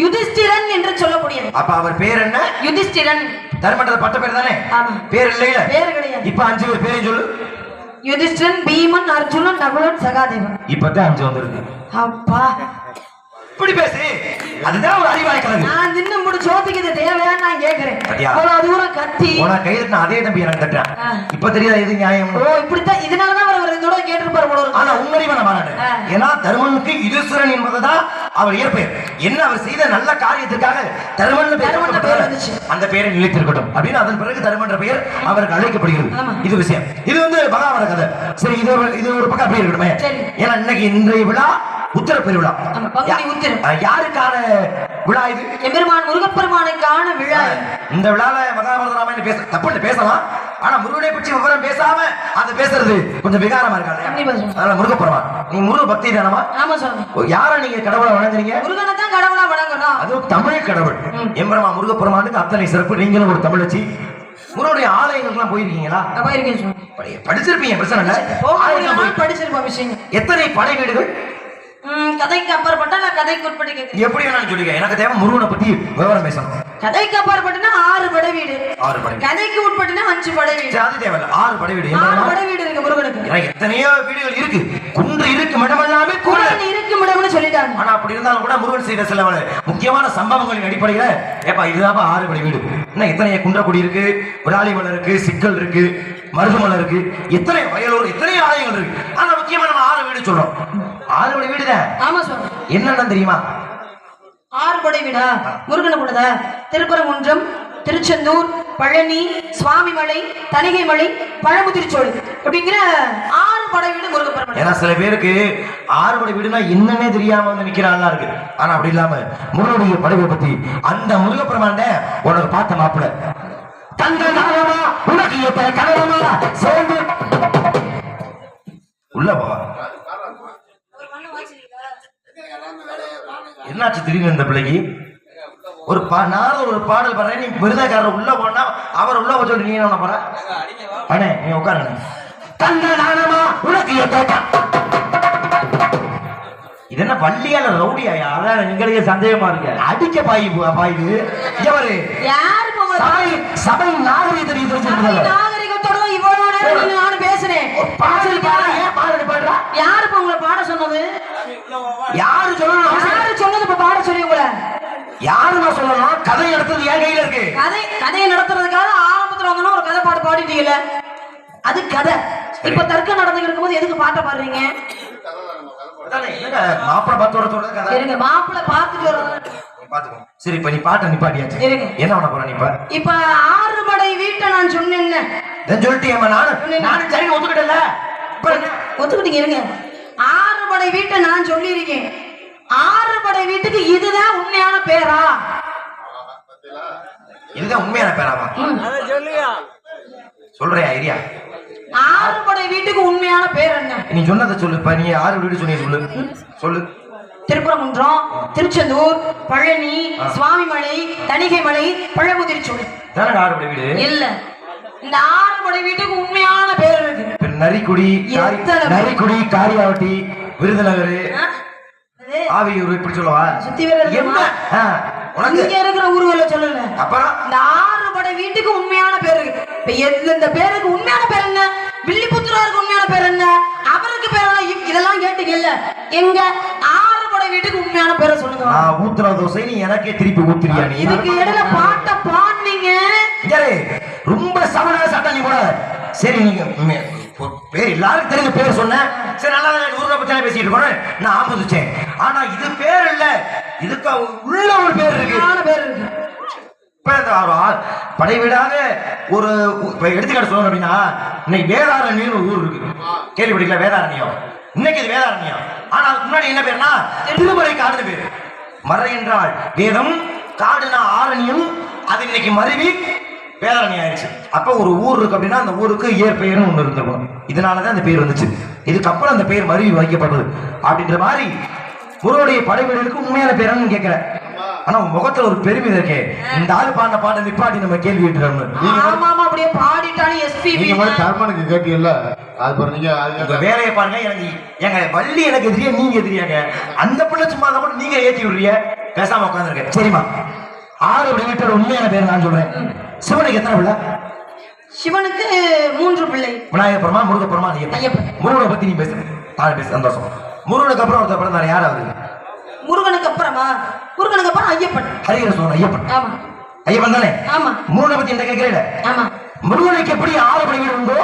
யுதிஷ்டிரன் என்று சொல்லக்கூடியது. அப்ப அவர் பேர் என்ன? யுதிஷ்டிரன். தர்மன்றது பட்ட பேர் தானே? பேர் இல்லையில? பேர் கிடையாது. இப்ப 5 பேர் பேரையும் சொல்லு. யுதிஷ்டிரன், பீமன், அர்ஜுனன், நகுலன், சகாதேவன். இப்பதான் 5 வந்திருக்கு. அப்பா இப்படி பேசு. அதுதான் ஒரு அறிவாளி கலந்து. நான் இன்னும் முடிச்சு சோதிக்கிறது தேவையான்னு நான் கேட்கிறேன். அவ்வளவு தூரம் கத்தி உன கையில நான் அதே தம்பி எனக்கு தட்டுறேன். இப்ப தெரியாத எது நியாயம்? ஓ, இப்படித்தான். இதனாலதான் அவர் இதோட கேட்டிருப்பாரு போல. ஆனா உண்மையான மாநாடு. ஏன்னா தருமனுக்கு யுதிஷ்டிரன் என்பதுதான் அவர் இயற்பெயர். என்ன அவர் செய்த நல்ல காரியத்துக்காக தருமன் பேர் வந்துச்சு. அந்த பெயரை நிலைத்திருக்கட்டும் அப்படின்னு அதன் பிறகு தருமன்ற பெயர் அவருக்கு அழைக்கப்படுகிறது. இது விஷயம். இது மகாபாரத கதை. சரி, இது ஒரு பக்கம் அப்படியே இருக்கட்டுமே. ஏன்னா இன்னைக்கு இன்றைய விழா உத்தர பெருவிழா. யாருக்கான விழா இது? எம்பெருமான் முருகப்பெருமானுக்கான விழா. இந்த விழால மகாபாரத ராமாயணம் பேச தப்பு பேசலாம். ஆனா முருகனை பற்றி விவரம் பேசாம அதை பேசுறது கொஞ்சம் விகாரமா இருக்காங்க. அதனால முருகப்பெருமான், நீ முருக பக்தி தானமா? ஆமா சார். யார நீங்க கடவுளை வணங்குறீங்க? முருகனை தான் கடவுளா வணங்குறோம். அதுவும் தமிழ் கடவுள் எம்பெருமான் முருகப்பெருமானுக்கு அத்தனை சிறப்பு. நீங்களும் ஒரு தமிழச்சி. முருகனுடைய ஆலயங்களுக்குலாம் போயிருக்கீங்களா? படிச்சிருப்பீங்க, பிரச்சனை இல்லை. படிச்சிருப்போம் விஷயம். எத்தனை படை வீடுகள்? கதைக்கு அப்பாற்பட்ட நான் கதைக்கு உட்பட்டு கேட்கிறேன். எப்படி வேணாலும் சொல்லுங்க. எனக்கு தேவை முருகனை பத்தி விவரம் பேசணும். கதைக்கு அப்பாற்பட்டுனா 6 படை வீடு. 6 படை. கதைக்கு உட்பட்டுனா 5 படை வீடு. அது தேவையில்ல. 6 படை வீடு. 6 படை வீடு இருக்கு முருகனுக்கு. எனக்கு எத்தனையோ வீடுகள் இருக்கு. குன்று இருக்கு, இடமெல்லாமே குன்று இருக்கு இடம்னு சொல்லிட்டாங்க. ஆனா அப்படி இருந்தாலும் கூட முருகன் செய்த சில முக்கியமான சம்பவங்களின் அடிப்படையில ஏப்பா இதுதான் 6 படை வீடு. இன்னும் எத்தனை குன்றக்குடி இருக்கு, விராலிமலை இருக்கு, சிக்கல் இருக்கு, மருதுமலை இருக்கு, எத்தனை வயலூர், எத்தனை ஆலயங்கள் இருக்கு. ஆனா முக்கியமா நம்ம 6 வீடு சொல்றோம். 6 படை வீடுதான். ஆமா சார். என்னன்னு தெரியுமா? 6 படை வீடா? முருகனை கூடதா? திருப்பரங்குன்றம், திருச்செந்தூர், பழனி, சுவாமிமலை, தணிகைமலை, பழமுதிர்ச்சோலை அப்படிங்கிற 6 படை வீடு முருகப்பெருமான். ஏன்னா சில பேருக்கு 6 படை வீடுனா என்னன்னே தெரியாம வந்து நிக்கிறாங்களா இருக்கு. ஆனா அப்படி இல்லாம முருகனுடைய படையை பத்தி அந்த முருகப்பெருமான் உனக்கு பார்த்த மாப்பிள்ள தந்த நாளமா உனக்கு எப்ப கனவமா சேர்ந்து உள்ள போ. என்னாச்சு திடீர்னு இந்த பிள்ளைக்கு? ஒரு பாடல் பாடுறேன். நீ விருதாக்காரர் உள்ள போனா அவர் உள்ள போச்சு. நீ என்ன போற? அண்ணே நீ உட்காருங்க. தந்த நாளமா உனக்கு இது என்ன பள்ளியால ரவுடியா? அதான் எங்களுக்கு சந்தேகமா இருக்கு. அடிக்க பாயுது எவரு? சபை நாகரிகத்தோட இவ்வளவு நேரம் நானும் பேசுறேன். யாரு உங்களை பாட சொன்னது? யாரு சொல்லணும்? யாரு சொன்னது? இப்ப பாட சொல்லி உங்களை யாருமா சொல்லணும்? கதை நடத்துறது என் கையில இருக்கு. கதையை நடத்துறதுக்காக ஆரம்பத்துல வந்தோம்னா ஒரு கதை பாட்டு பாடிட்டீங்கல்ல, அது கதை. இப்ப தர்க்கம் நடந்துட்டு இருக்கும் போது எதுக்கு பாட்ட பாடுறீங்க? அதானே, என்னங்க மாப்பிளை பார்த்து வர சொல்றது கதை. இருங்க மாப்பிள்ளை பார்த்துட்டு வர பாத்துக்கோ. சரி இப்ப நீ பாட்ட நிப்பாட்டியாச்சு. இருங்க. என்ன பண்ண போற நீ இப்ப 6 படை வீட்டை நான் சொன்னேன். சொல்லிட்டியம்மா. நானும் சரி ஒத்துக்கிட்டல. ஒத்துக்கிட்டீங்க. இருங்க 6 படை வீட்டை நான் சொல்லியிருக்கேன். 6 படை வீட்டுக்கு இதுதான் உண்மையான பேரா? இதுதான் உண்மையான பேராவா? சொல்றியா ஐடியா? 6 படை வீட்டுக்கு உண்மையான பேர் என்ன? நீ சொன்னதை சொல்லு. இப்ப நீ 6 வீடு சொன்னீங்க, சொல்லு சொல்லு. திருப்பரங்குன்றம், திருச்செந்தூர், பழனி, சுவாமிமலை, தணிகைமலை, பழமுதிர்ச்சோலை. தானே 6 வீடு? இல்ல, இந்த 6 படை வீட்டுக்கு உண்மையான பேர் இருக்கு. நரிக்குடி, நரிக்குடி, காரியாவட்டி, விருதுநகர், ஆவியூர், இப்படி சொல்லவா? சுத்தி வேற இங்க இருக்கிற ஊர்வல சொல்லல. அப்புறம் இந்த 6 படை வீட்டுக்கு உண்மையான பேர் இருக்கு. இப்ப இந்த பேருக்கு உண்மையான பேர் என்ன? வில்லிபுத்தூருக்கு உண்மையான பேர் என்ன? அவருக்கு பேர் என்ன? இதெல்லாம் கேட்டீங்கல்ல. எங்க 6 படை வீட்டுக்கு உண்மையான பேரை சொல்லுங்க. நான் ஊத்துற தோசை நீ எனக்கே திருப்பி ஊத்துறியா? நீ இதுக்கு இடையில பாட்ட பாடுனீங்க. ரொம்ப சமண சட்டம் நீ கூட. சரி நீங்க பேர் எல்லாருக்கும் தெரிஞ்ச பேர் சொன்ன. சரி நல்லா ஊரை பத்தி பேசிட்டு இருக்கோம். நான் ஆமோதிச்சேன். ஆனா இது பேர் இல்ல, இதுக்கு உள்ள ஒரு பேர் இருக்கு. பேர் இருக்கு. படை வீடாக ஒரு எடுத்துக்காட்டு சொல்லணும் அப்படின்னா, இன்னைக்கு வேதாரண்யம் ஒரு ஊர் இருக்கு. கேள்விப்பட்டீங்களா? வேதாரண்யம். இன்னைக்கு இது வேதாரண்யம். ஆனா அதுக்கு முன்னாடி என்ன பேருனா திருமறை காடுன்னு பேரு. மறை என்றால் வேதம், காடுனா ஆரண்யம். அது இன்னைக்கு மருவி வேதாரண்யம் ஆயிடுச்சு. அப்ப ஒரு ஊர் இருக்கு அப்படின்னா அந்த ஊருக்கு இயற்பெயர்னு ஒண்ணு இருந்திருக்கும். இதனாலதான் அந்த பேர் வந்துச்சு. இதுக்கப்புறம் அந்த பேர் மருவி வைக்கப்பட்டது அப்படின்ற மாதிரி முருகனுடைய படை வீடுகளுக்கு உண்மையான பேரான்னு கேட்கிறேன். ஆனா முகத்துல ஒரு பெருமை இருக்கே. இந்த ஆளு பாடின பாட்டை நிப்பாட்டி நம்ம கேள்வி கேட்டுறோம். அப்படியே பாடிட்டாலும் எஸ்பிபி தர்மனுக்கு கேட்டீங்கல்ல, அது பாருங்க. உங்க வேலையை பாருங்க. எனக்கு எங்க வள்ளி எனக்கு எதிரியா, நீங்க எதிரியாங்க. அந்த பிள்ளை சும்மா கூட நீங்க ஏத்தி விடுறீங்க. பேசாம உட்காந்துருக்க. சரிம்மா, 6 வீட்டோட உண்மையான பேர் நான் சொல்றேன். சிவனுக்கு எத்தனை பிள்ளை? சிவனுக்கு 3 பிள்ளை. விநாயகபுரமா, முருகபுரமா, ஐயப்பன். முருகனை பத்தி நீ பேசுற. நான் பேச சந்தோஷம். முருகனுக்கு அப்புறம் ஒருத்தர் பிறந்தாரு. யாராவது? முருகனுக்கு அப்புறமா? முருகனுக்கு அப்புறம் ஐயப்பன். ஹரிஹர சோழன் ஐயப்பன். ஆமா, ஐயப்பன் தானே? ஆமா. முருகனை பத்தி என்ன கேட்கிறேன்? ஆமா. முருகனுக்கு எப்படி 6 படை வீடு உண்டோ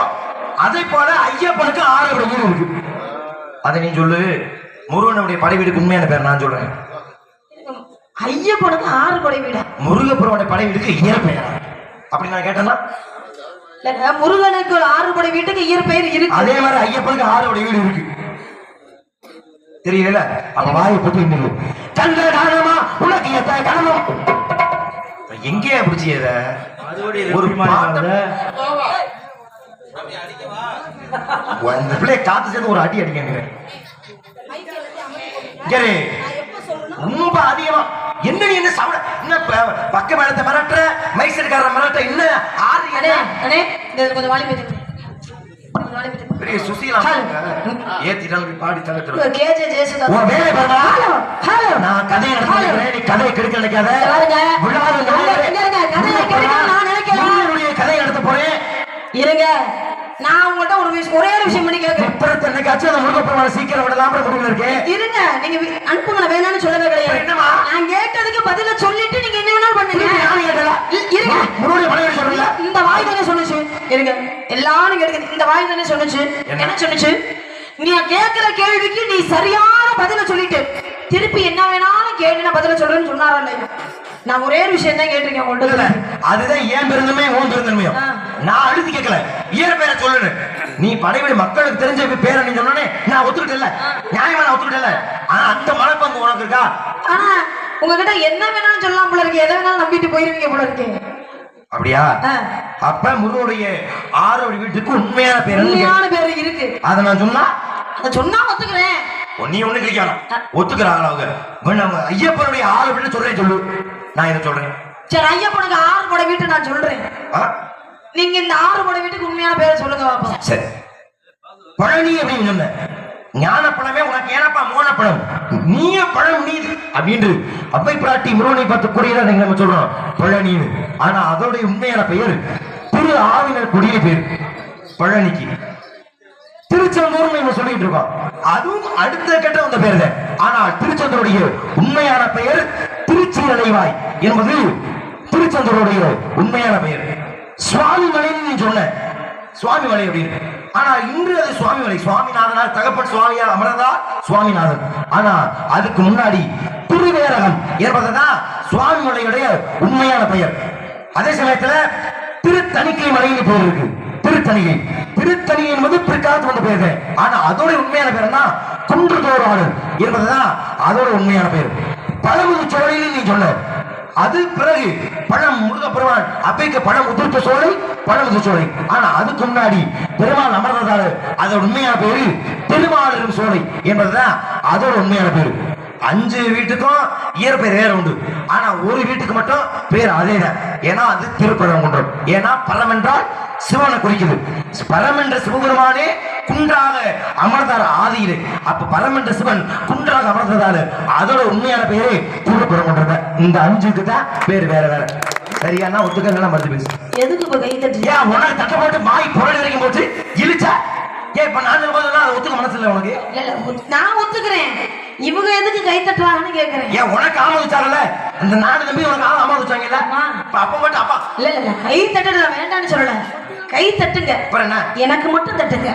அதே போல ஐயப்பனுக்கு 6 படை வீடு இருக்கு. அதை நீ சொல்லு. முருகனுடைய படை வீடுக்கு உண்மையான பேர் நான் சொல்றேன். ஐயப்பனுக்கு 6 படை வீடு. முருகப்பெருமானுடைய படை வீடுக்கு இயற்பெயர் அப்படி நான் கேட்டேன்னா, முருகனுக்கு 6 படை வீட்டுக்கு இயற்பெயர் இருக்கு. அதே மாதிரி ஐயப்பனுக்கு 6 படை வீடு இருக்கு. தெரியல? அப்ப வாயை போட்டு நின்று கண்ட காரணமா உனக்கு எத்த கணவன் எங்கே பிடிச்சியத ஒரு இந்த பிள்ளை காத்து சேர்ந்து ஒரு அடி அடிக்க ரொம்ப அதிகமா. என்ன நீ என்ன சாப்பிட என்ன பக்க மேலத்தை மிரட்டுற, மைசூர்கார மிரட்ட என்ன ஆறு கொஞ்சம் வாலி பெரிய சுசீலா ஏத்திட்டாலும் பாடி தள்ளு. கேஜே ஜேசுதா வேலை பாருங்க. நான் கதையை நடத்துறேன், நீ கதையை கெடுக்க நினைக்காத. கதையை நடத்த போறேன். இருங்க, நான் உங்கள்ட்ட ஒரே ஒரு விஷயம் பண்ணி கேட்கிறேன். என்னைக்காச்சும் அந்த முருகப்பெருமானை சீக்கிரம் விடலாம் முடிவுல இருக்கேன். இருங்க, நீங்க அனுப்புங்க, வேணாம்னு சொல்லவே கிடையாது. என்னமா நான் கேட்டதுக்கு பதில சொல்லிட்டு நீங்க என்ன வேணாலும் பண்ணுங்க. இருங்க, முருகனுடைய படை சொல்றீங்க. இந்த வாய் தானே சொன்னுச்சு. இருங்க, எல்லாரும் கேட்க இந்த வாய் தானே சொன்னுச்சு. என்ன சொன்னுச்சு? நீ கேட்கிற கேள்விக்கு நீ சரியான பதில சொல்லிட்டு திருப்பி என்ன வேணாலும் கேட்டு நான் பதில சொல்றேன்னு சொன்னாரா இல்லையா? நான் ஒரே ஒரு விஷயம் தான் கேட்டிருக்கேன் உங்கள்ட்ட. அதுதான் ஏன் பெருந்தன்மை ஓன் பெருந்தன்மையும். நான் அழுத்தி கேட்கல, இயற்பெயரை சொல்லு. நீ படைவீடு மக்களுக்கு தெரிஞ்ச பேரை நீ சொன்னே நான் ஒத்துக்கிட்டல, நியாயமா நான் ஒத்துக்கிட்டல. ஆனா அந்த மனப்பங்கு உனக்கு இருக்கா? ஆனா உங்ககிட்ட என்ன வேணாலும் சொல்லலாம் போல இருக்கு, எதை வேணாலும் நம்பிட்டு போயிருவீங்க போல இருக்கு. அப்படியா? அப்ப முருகனுடைய 6 வீட்டுக்கு உண்மையான பேர் இருக்கு. அதை நான் சொன்னா ஒத்துக்கிறேன். நீ ஒண்ணு கிடைக்கணும். ஒத்துக்கிறாங்க அவங்க. ஐயப்பனுடைய 6 வீட்டு சொல்றேன் சொல்லு. நான் இதை சொல்றேன். சரி, ஐயப்பனுக்கு 6 படை வீட்டு நான் சொல்றேன். நீங்க இந்த 6 படை வீட்டுக்கு உண்மையான பேரை சொல்லுங்க பாப்போம். சரி, பழனி அப்படின்னு சொன்ன ஞான பழமே உனக்கு ஏனப்பா மோன பழம், நீய பழம் நீ அப்படின்னு அவ்வை பிராட்டி முருகனை பார்த்து கூறியதான் நம்ம சொல்றோம் பழனின்னு. ஆனா அதோடைய உண்மையான பெயர் திரு ஆவினர் குடிய பேர் பழனிக்கு. திருச்செந்தூர் நம்ம சொல்லிட்டு இருக்கோம், அதுவும் அடுத்த கட்ட வந்த பேர் தான். ஆனால் திருச்செந்தூருடைய உண்மையான பெயர் திருச்சீரலைவாய் என்பது திருச்செந்தூருடைய உண்மையான பெயர். சுவாமி மலைன்னு நீ சொன்ன சுவாமி மலை அப்படின்னு. ஆனா இன்று அது சுவாமி மலை. சுவாமிநாதனார் தகப்பன் சுவாமியா அமர்ந்தார் சுவாமிநாதன். ஆனா அதுக்கு முன்னாடி திருவேரகம் என்பதுதான் சுவாமி மலையுடைய உண்மையான பெயர். அதே சமயத்துல திருத்தணிக்கை மலைன்னு பேர் இருக்கு. திருத்தணிகை திருத்தணி என்பது பிற்காலத்து வந்த பேரு. ஆனா அதோட உண்மையான பேர் என்ன? குன்றுதோறாடு என்பதுதான் அதோட உண்மையான பேர். பழமுது சோழைன்னு நீ சொன்ன அது பிறகு பழம் முருகப்பெருமான் அப்பைக்கு பழம் உதிர்த்த சோலை பழமுது சோலை. ஆனா அதுக்கு முன்னாடி பெருமாள் அமர்ந்ததால அதோட உண்மையான பேரு திருமாலிரும் சோலை என்பதுதான் அதோட உண்மையான பேரு. 5 வீட்டுக்கும் இயற்பெயர் வேற உண்டு. ஆனா ஒரு வீட்டுக்கு மட்டும் பேர் அதேதான். ஏன்னா அது திருப்பரங்குன்றம். ஏன்னா பரம் என்றால் சிவனை குறிக்குது. பரம் என்ற சிவபெருமானே குன்றாக அமர்ந்தார் ஆதியிலே. அப்ப பரம் என்ற சிவன் குன்றாக அமர்ந்ததால அதோட உண்மையான பேரே திருப்பரங்குன்றம். இந்த 5க்கு தான் பேர் வேற வேற. சரியான ஒத்துக்க மறுத்து பேசு. எதுக்கு இப்ப கை தட்டு? ஏன் உனக்கு தட்ட போட்டு மாய் பொருள் வரைக்கும் போச்சு இழுச்சா? ஏன் இப்ப நான் அதை ஒத்துக்க மனசு இல்லை உனக்கு? நான் ஒத்துக்கிறேன். இவங்க எதுக்கு கை தட்டுறாங்கன்னு கேக்குறேன். ஏன் உனக்கு ஆமோதிச்சாங்கல்ல இந்த நாடு தம்பி உனக்கு ஆமோதிச்சாங்கல்ல அப்ப மட்டும் அப்பா இல்ல கை தட்டுறத வேண்டாம்னு சொல்லல. கை தட்டுங்க. அப்புறம் என்ன? எனக்கு மட்டும் தட்டுங்க.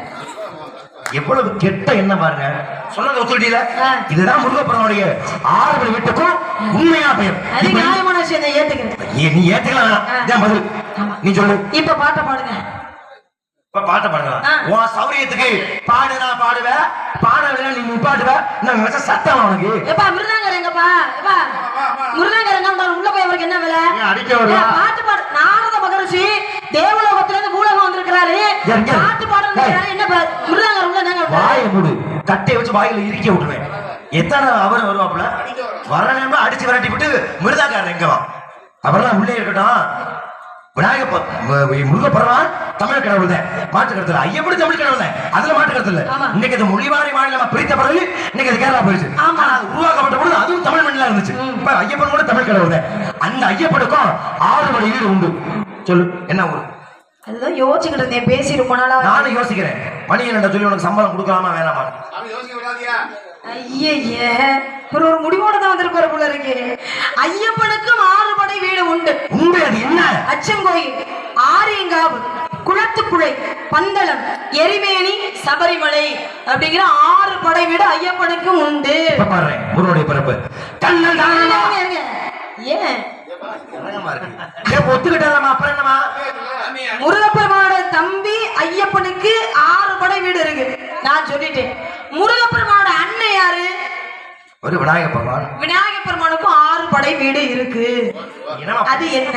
எவ்வளவு கெட்ட என்ன பாருங்க. சொன்னது ஒத்துக்கிட்டீல? இதுதான் முருகப்பெருமானுடைய 6 மணி வீட்டுக்கும் உண்மையா பெயர். அது நியாயமான விஷயத்தை ஏத்துக்கிறேன். நீ ஏத்துக்கலாம். பதில் நீ சொல்லு. இப்ப பாட்ட பாடுங்க. இப்ப பாட்ட பாடுங்க. உன் சௌரியத்துக்கு பாடு நான் பாடுவேன். பாடவில்லை நீ பாடுவேன். நான் வச்ச சத்தம் உனக்கு. எப்பா மிருதாங்கர் எங்கப்பா? எப்பா மிருதாங்கர் எங்க உள்ள போய் அவருக்கு என்ன வேலை? அடிக்க வருவா. பாட்டு பாடு. நாரத மகரிஷி தேவலோகத்துல இருந்து பூலோகம் வந்திருக்கிறாரு. பாட்டு பாடுறாரு. என்ன மிருதாங்கர் உள்ள என்னங்க? வாயை மூடு. கட்டையை வச்சு வாயில இறுக்கி விட்டுருவேன். எத்தனை அவர் வருவாப்புல வரணும் அடிச்சு விரட்டி விட்டு மிருதாக்காரர் எங்கவா அவரெல்லாம் உள்ளே இருக்கட்டும். முருகப்பெருமான் தமிழ் கடவுள் தான். மாற்று கருத்துல ஐயப்படி தமிழ் கடவுள் தான். அதுல மாற்று கருத்து இல்ல. இன்னைக்கு அது மொழிவாரி மாநிலமா பிரித்த பிறகு இன்னைக்கு அது கேரளா போயிடுச்சு. உருவாக்கப்பட்ட பொழுது அதுவும் தமிழ் மண்ணில இருந்துச்சு. இப்ப ஐயப்பன் கூட தமிழ் கடவுள் தான். அந்த ஐயப்பனுக்கும் 6 மணி வீடு உண்டு. சொல்லு என்ன ஊரு? அதுதான் யோசிச்சுக்கிட்டு இருந்தேன். பேசி ரொம்ப நாளா நானும் யோசிக்கிறேன். மணி என்ன சொல்லி உனக்கு சம்பளம் கொடுக்கலாமா வேணாமா? ஐயே ஒரு முடிவோட தான் வந்திருப்பாரு போல இருக்கு. ஐயப்பனுக்கும் 6 படை வீடு உண்டு. உண்மை அது என்ன? அச்சங்கோயில், ஆரியங்காவு, குளத்துக்குழை, பந்தளம், எரிமேனி, சபரிமலை அப்படிங்கிற 6 படை வீடு ஐயப்பனுக்கும் உண்டு. பாருங்க முருகனுடைய பிறப்பு கண்ணன் தானமா. ஏன் ஒத்துக்கிட்டாமா? அப்புறம் என்னமா? முருகப்பெருமானோட தம்பி ஐயப்பனுக்கு 6 படை வீடு இருக்கு. நான் சொல்லிட்டேன். முருகப்பெருமானோட அண்ணன் யாரு? ஒரு விநாயக பெருமான். விநாயக பெருமானுக்கும் 6 படை வீடு இருக்கு. அது என்ன?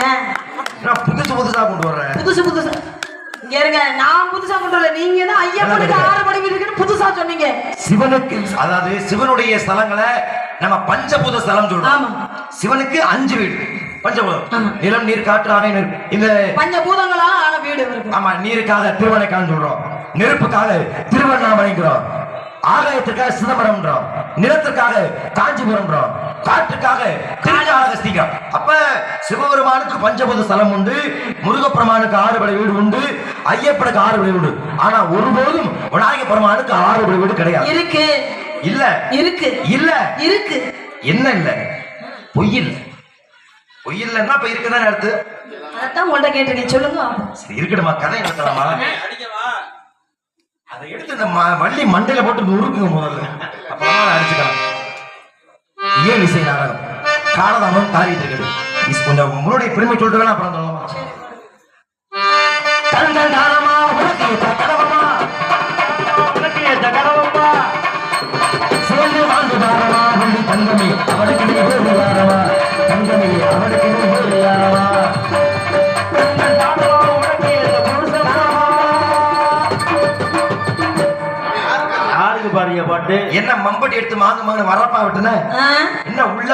புதுசு புதுசா கொண்டு வர்றேன். புதுசா இருங்க. நான் புதுசா கொண்டு வரல. நீங்க தான் ஐயப்பனுக்கு 6 படை வீடு இருக்குன்னு புதுசா சொன்னீங்க. சிவனுக்கு அதாவது சிவனுடைய ஸ்தலங்களை நம்ம பஞ்சபூத ஸ்தலம் சொல்றோம். சிவனுக்கு 5 வீடு பஞ்சபூதம். நிலம் நீர் காற்று ஆணை நெருப்பு. இந்த பஞ்சபூதங்களால ஆன வீடு இருக்கு. ஆமா. நீருக்காக திருவனைக்கான்னு சொல்றோம். நெருப்புக்காக திருவண்ணாமலைங்கிறோம். ஆகாயத்திற்காக சிதம்பரம்ன்றோம். நிலத்திற்காக காஞ்சிபுரம்ன்றோம். காற்றுக்காக திருக்காலகஸ்திகம். அப்ப சிவபெருமானுக்கு பஞ்சபூத ஸ்தலம் உண்டு. முருகப்பெருமானுக்கு 6 படை வீடு உண்டு. ஐயப்பனுக்கு 6 படை வீடு. ஆனா ஒருபோதும் விநாயக பெருமானுக்கு 6 படை வீடு கிடையாது. இருக்கு. இல்ல இருக்கு. இல்ல இருக்கு. என்ன இல்ல? பொய் இல்ல. பொய் இல்லன்னா இப்ப இருக்குதானே அடுத்து? அதான் உங்கள்ட்ட கேட்டிருக்கேன். சொல்லுங்க. சரி இருக்கட்டுமா? கதை நடத்தலாமா? அதை எடுத்து இந்த வள்ளி மண்டையில போட்டு நுறுக்குங்க முதல்ல. அப்பதான் அடிச்சுக்கலாம். ஏன் இசை நாடகம் காலதாமம் காரியத்தை கேடு. கொஞ்சம் முன்னுடைய பெருமை சொல்லிட்டு வேணா அப்புறம் சொல்லலாமா? கண்கள் தானமா உனக்கு கடவமா உனக்கு கடவமா சேர்ந்து வாழ்ந்து தாரமா வள்ளி தங்கமே அவனுக்கு நீ வேறு யாரவா தங்கமே அவனுக்கு நீ வேறு யாரவா கண்கள் தானமா உனக்கு பாருங்க பாட்டு என்ன மம்பட்டி எடுத்து மாங்க மாங்க வரப்பா விட்டுன என்ன உள்ள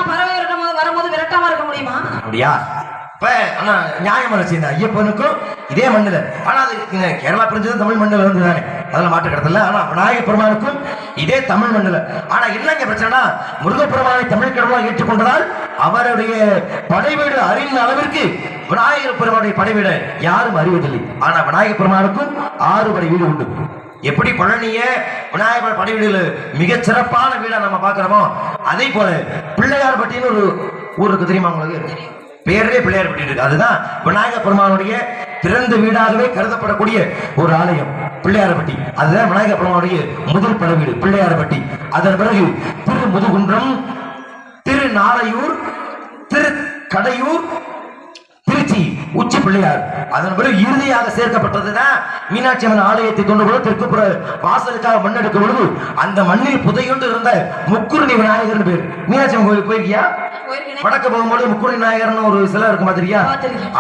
பறவை வரும்போது விரட்டாம இருக்க முடியுமா? அப்படியா? இப்ப ஆனா நியாயமான செய்த ஐயப்பனுக்கும் இதே மண்ணுல. ஆனா அது கேரளா பிரிஞ்சது தமிழ் மண்ணுல இருந்து தானே. அதெல்லாம் மாற்று கடத்தல. ஆனா விநாயக பெருமானுக்கும் இதே தமிழ் மண்ணுல. ஆனா என்னங்க பிரச்சனை? முருகப்பெருமானை தமிழ் கடவுளா ஏற்றுக்கொண்டதால் அவருடைய படைவீடு அறிந்த அளவிற்கு விநாயகர் பெருமானுடைய படைவீடு யாரும் அறிவதில்லை. ஆனா விநாயக பெருமானுக்கும் 6 படை வீடு உண்டு. எப்படி பழனிய விநாயகர் படை வீடுல மிக சிறப்பான வீடா நம்ம பாக்குறோமோ அதே போல பிள்ளையார் பட்டின்னு ஒரு ஊருக்கு தெரியுமா உங்களுக்கு? பேரே பிள்ளையார்பட்டி இருக்கு. அதுதான் விநாயக பெருமானுடைய பிறந்த வீடாகவே கருதப்படக்கூடிய ஒரு ஆலயம் பிள்ளையார்பட்டி. அதுதான் விநாயக பெருமானுடைய முதல் பட வீடு பிள்ளையார்பட்டி. அதன் பிறகு திரு முதுகுன்றம், திரு நாரையூர், திரு கடையூர், திருச்சி உச்சி பிள்ளையார். அதன் பிறகு இறுதியாக சேர்க்கப்பட்டதுதான் மீனாட்சி அம்மன் ஆலயத்தை கொண்டு போது தெற்குப்புற வாசலுக்காக மண் எடுக்கும் பொழுது அந்த மண்ணில் புதையுண்டு இருந்த முக்குருணி விநாயகர் பேர். மீனாட்சி அம்மன் கோயில் போயிருக்கியா? வடக்கு போகும்போது முக்குருணி விநாயகர்னு ஒரு சிலை இருக்கும் பாத்திரியா?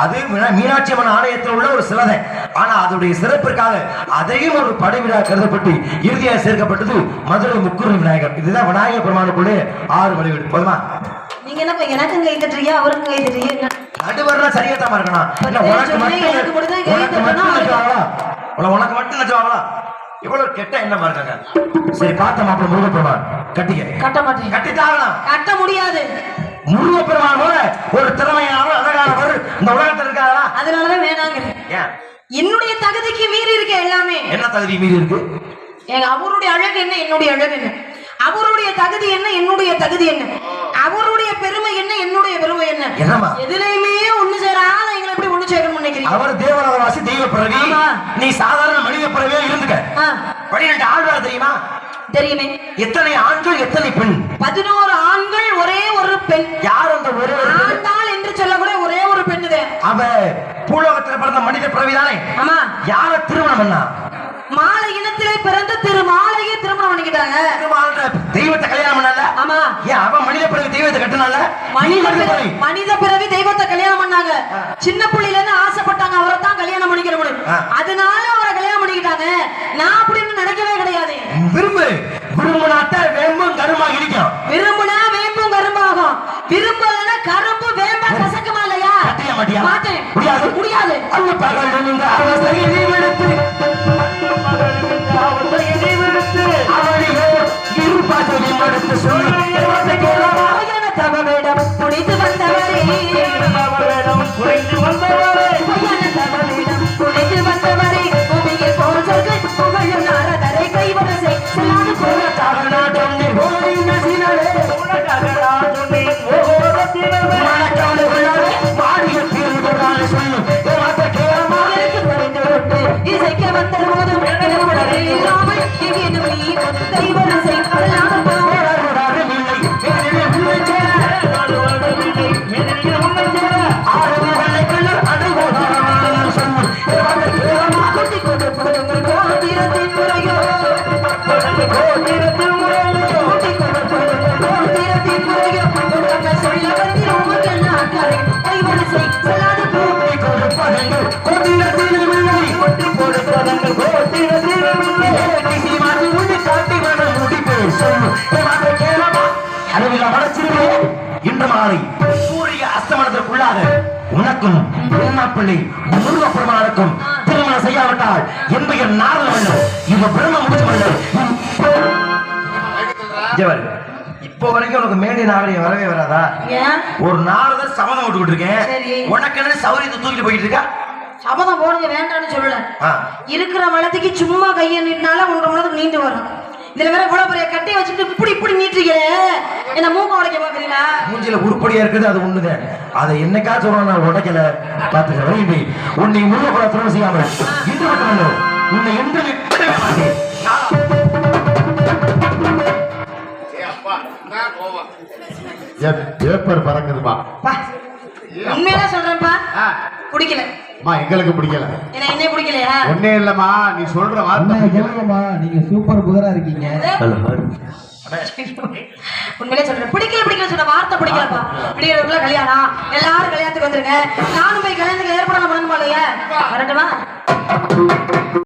அது மீனாட்சி அம்மன் ஆலயத்தில் உள்ள ஒரு சிலை. ஆனா அதோடைய சிறப்பிற்காக அதையும் ஒரு படைவிழா கருதப்பட்டு இறுதியாக சேர்க்கப்பட்டது மதுரை முக்குருணி விநாயகர். இதுதான் விநாயக பெருமானுக்குள்ளே 6 வழிவீடு. போதுமா? நீங்க என்ன எனக்கும் கை தட்டுறீங்க, அவருக்கும் கை தட்டுறீங்க. நடுவர்னா சரியாத்தாம இருக்கணும். உனக்கு மட்டும் நச்சுவாங்களா? இவ்வளவு கெட்ட எண்ணமா இருக்காங்க. சரி பார்த்த மாப்பிள்ள முருகப்பெருமான் கட்ட மாட்டேன். கட்டித்தாகலாம். கட்ட முடியாது. முருகப்பெருமான் போல ஒரு திறமையானவர் அழகானவர் இந்த உலகத்தில் இருக்காங்களா? அதனாலதான் வேணாங்க. ஏன்? என்னுடைய தகுதிக்கு மீறி இருக்க எல்லாமே. என்ன தகுதி மீறி இருக்கு? அவருடைய அழகு என்ன, என்னுடைய அழகு என்ன? அவருடைய தகுதி என்ன, என்னுடைய தகுதி என்ன? அவருடைய பெருமை என்ன, என்னுடைய பெருமை என்ன? என்னமா எதுலையுமே ஒண்ணு சேராத எங்களை எப்படி ஒண்ணு சேர்க்கணும்னு நினைக்கிறீங்க? அவர் தேவராசி தெய்வ பிறவி, நீ சாதாரண மனித பிறவியா இருந்துக்க. 12 ஆழ்வார் தெரியுமா? தெரியுமே. எத்தனை ஆண்கள் எத்தனை பெண்? 11 ஆண்கள் ஒரே ஒரு பெண். யார் அந்த ஒரே ஆண்டாள் என்று சொல்லக்கூடிய ஒரே ஒரு பெண்? அவ பூலோகத்தில் பிறந்த மனித பிறவிதானே? ஆமா. யார திருமணம் பண்ணா? மாலை இனத்திலே பிறந்த திருமாலையை திருமணம் பண்ணிக்கிட்டாங்க. தெய்வத்தை கல்யாணம் பண்ணல? ஆமா. ஏன் அவ மனித பிறவி தெய்வத்தை கட்டினால? மனித பிறவி தெய்வத்தை கல்யாணம் பண்ணாங்க. சின்ன புள்ளில இருந்து ஆசைப்பட்டாங்க அவரை தான் கல்யாணம் பண்ணிக்கிறோம். அதனால அவரை கல்யாணம் பண்ணிக்கிட்டாங்க. நான் அப்படின்னு நினைக்கவே கிடையாது. விரும்புனாட்ட வேம்பும் கருமா இடிக்கும். விரும்புனா வேம்பும் கரும்பாகும். விரும்பலன்னா கரும்பு வேம்பா கசக்குமா இல்லையா? மாட்டேன். முடியாது முடியாது. அந்த பகல் நீங்க அவசையை விடுத்து அவளையோ இருப்பாசை மடுத்து சொல்லி தவவேடம் புனிது வந்தவரே, புனிது வந்தவரே, பூமியை போன்றர்கள் புகழும் நாரதரை கைவரசை செல்லாது போல தமிழ்நாட்டம் இசைக்க வந்த போதும் இல்லாமல் எங்கேனும் நீ கைவரசை செல்லாது போல இன்று மாலை சூரிய அஸ்தமனத்திற்குள்ளாக உனக்கும் பிள்ளை முருகப்பெருமானுக்கும் திருமணம் செய்யாவிட்டால் என்பைய நாரதமல்ல, இவ பிரம்ம முடிச்சமல்ல. இப்போ வரைக்கும் உனக்கு மேடி நாகரிகம் வரவே வராதா? ஒரு நாரதர் சபதம் விட்டுக்கிட்டு இருக்கேன். உனக்கு என்ன சௌரியத்தை தூக்கிட்டு போயிட்டு இருக்கா? சபதம் போடுங்க வேண்டாம்னு சொல்லல. இருக்கிற வளத்துக்கு சும்மா கையை நீட்டினால 1.5 மணி நேரத்துக்கு நீண்டு வரும். இதுல வேற இவ்வளவு பெரிய கட்டையை வச்சுட்டு இப்படி நீட்டுறீங்க. என்ன மூக்க உடைக்க பாக்குறீங்களா? மூஞ்சில உருப்படியா இருக்குது, அது ஒண்ணுதான். அதை என்னைக்கா சொல்றோம், நான் உடைக்கல. பாத்துக்க உன்னை முருகப்பட திருமணம் செய்யாம இன்று மட்டுமல்ல, உன்னை என்று விடவே மாட்டேன். பேப்பர் பறக்குதுமா. உண்மையில சொல்றேன்ப்பா, பிடிக்கல. எங்களுக்கு பிடிக்கல. என்ன பிடிக்கலையா? ஒன்னே இல்லம்மா, நீ சொல்ற வார்த்தை கேளுங்கம்மா, நீங்க சூப்பர் புகரா இருக்கீங்க. உண்மையிலே சொல்றேன், பிடிக்கல சொல்ற வார்த்தை பிடிக்கலப்பா. பிடிக்கிறதுக்குள்ள கல்யாணம், எல்லாரும் கல்யாணத்துக்கு வந்துருங்க. நானும் போய் கல்யாணத்துக்கு ஏற்பாடு பண்ணணுமா இல்லையா? வரட்டுமா?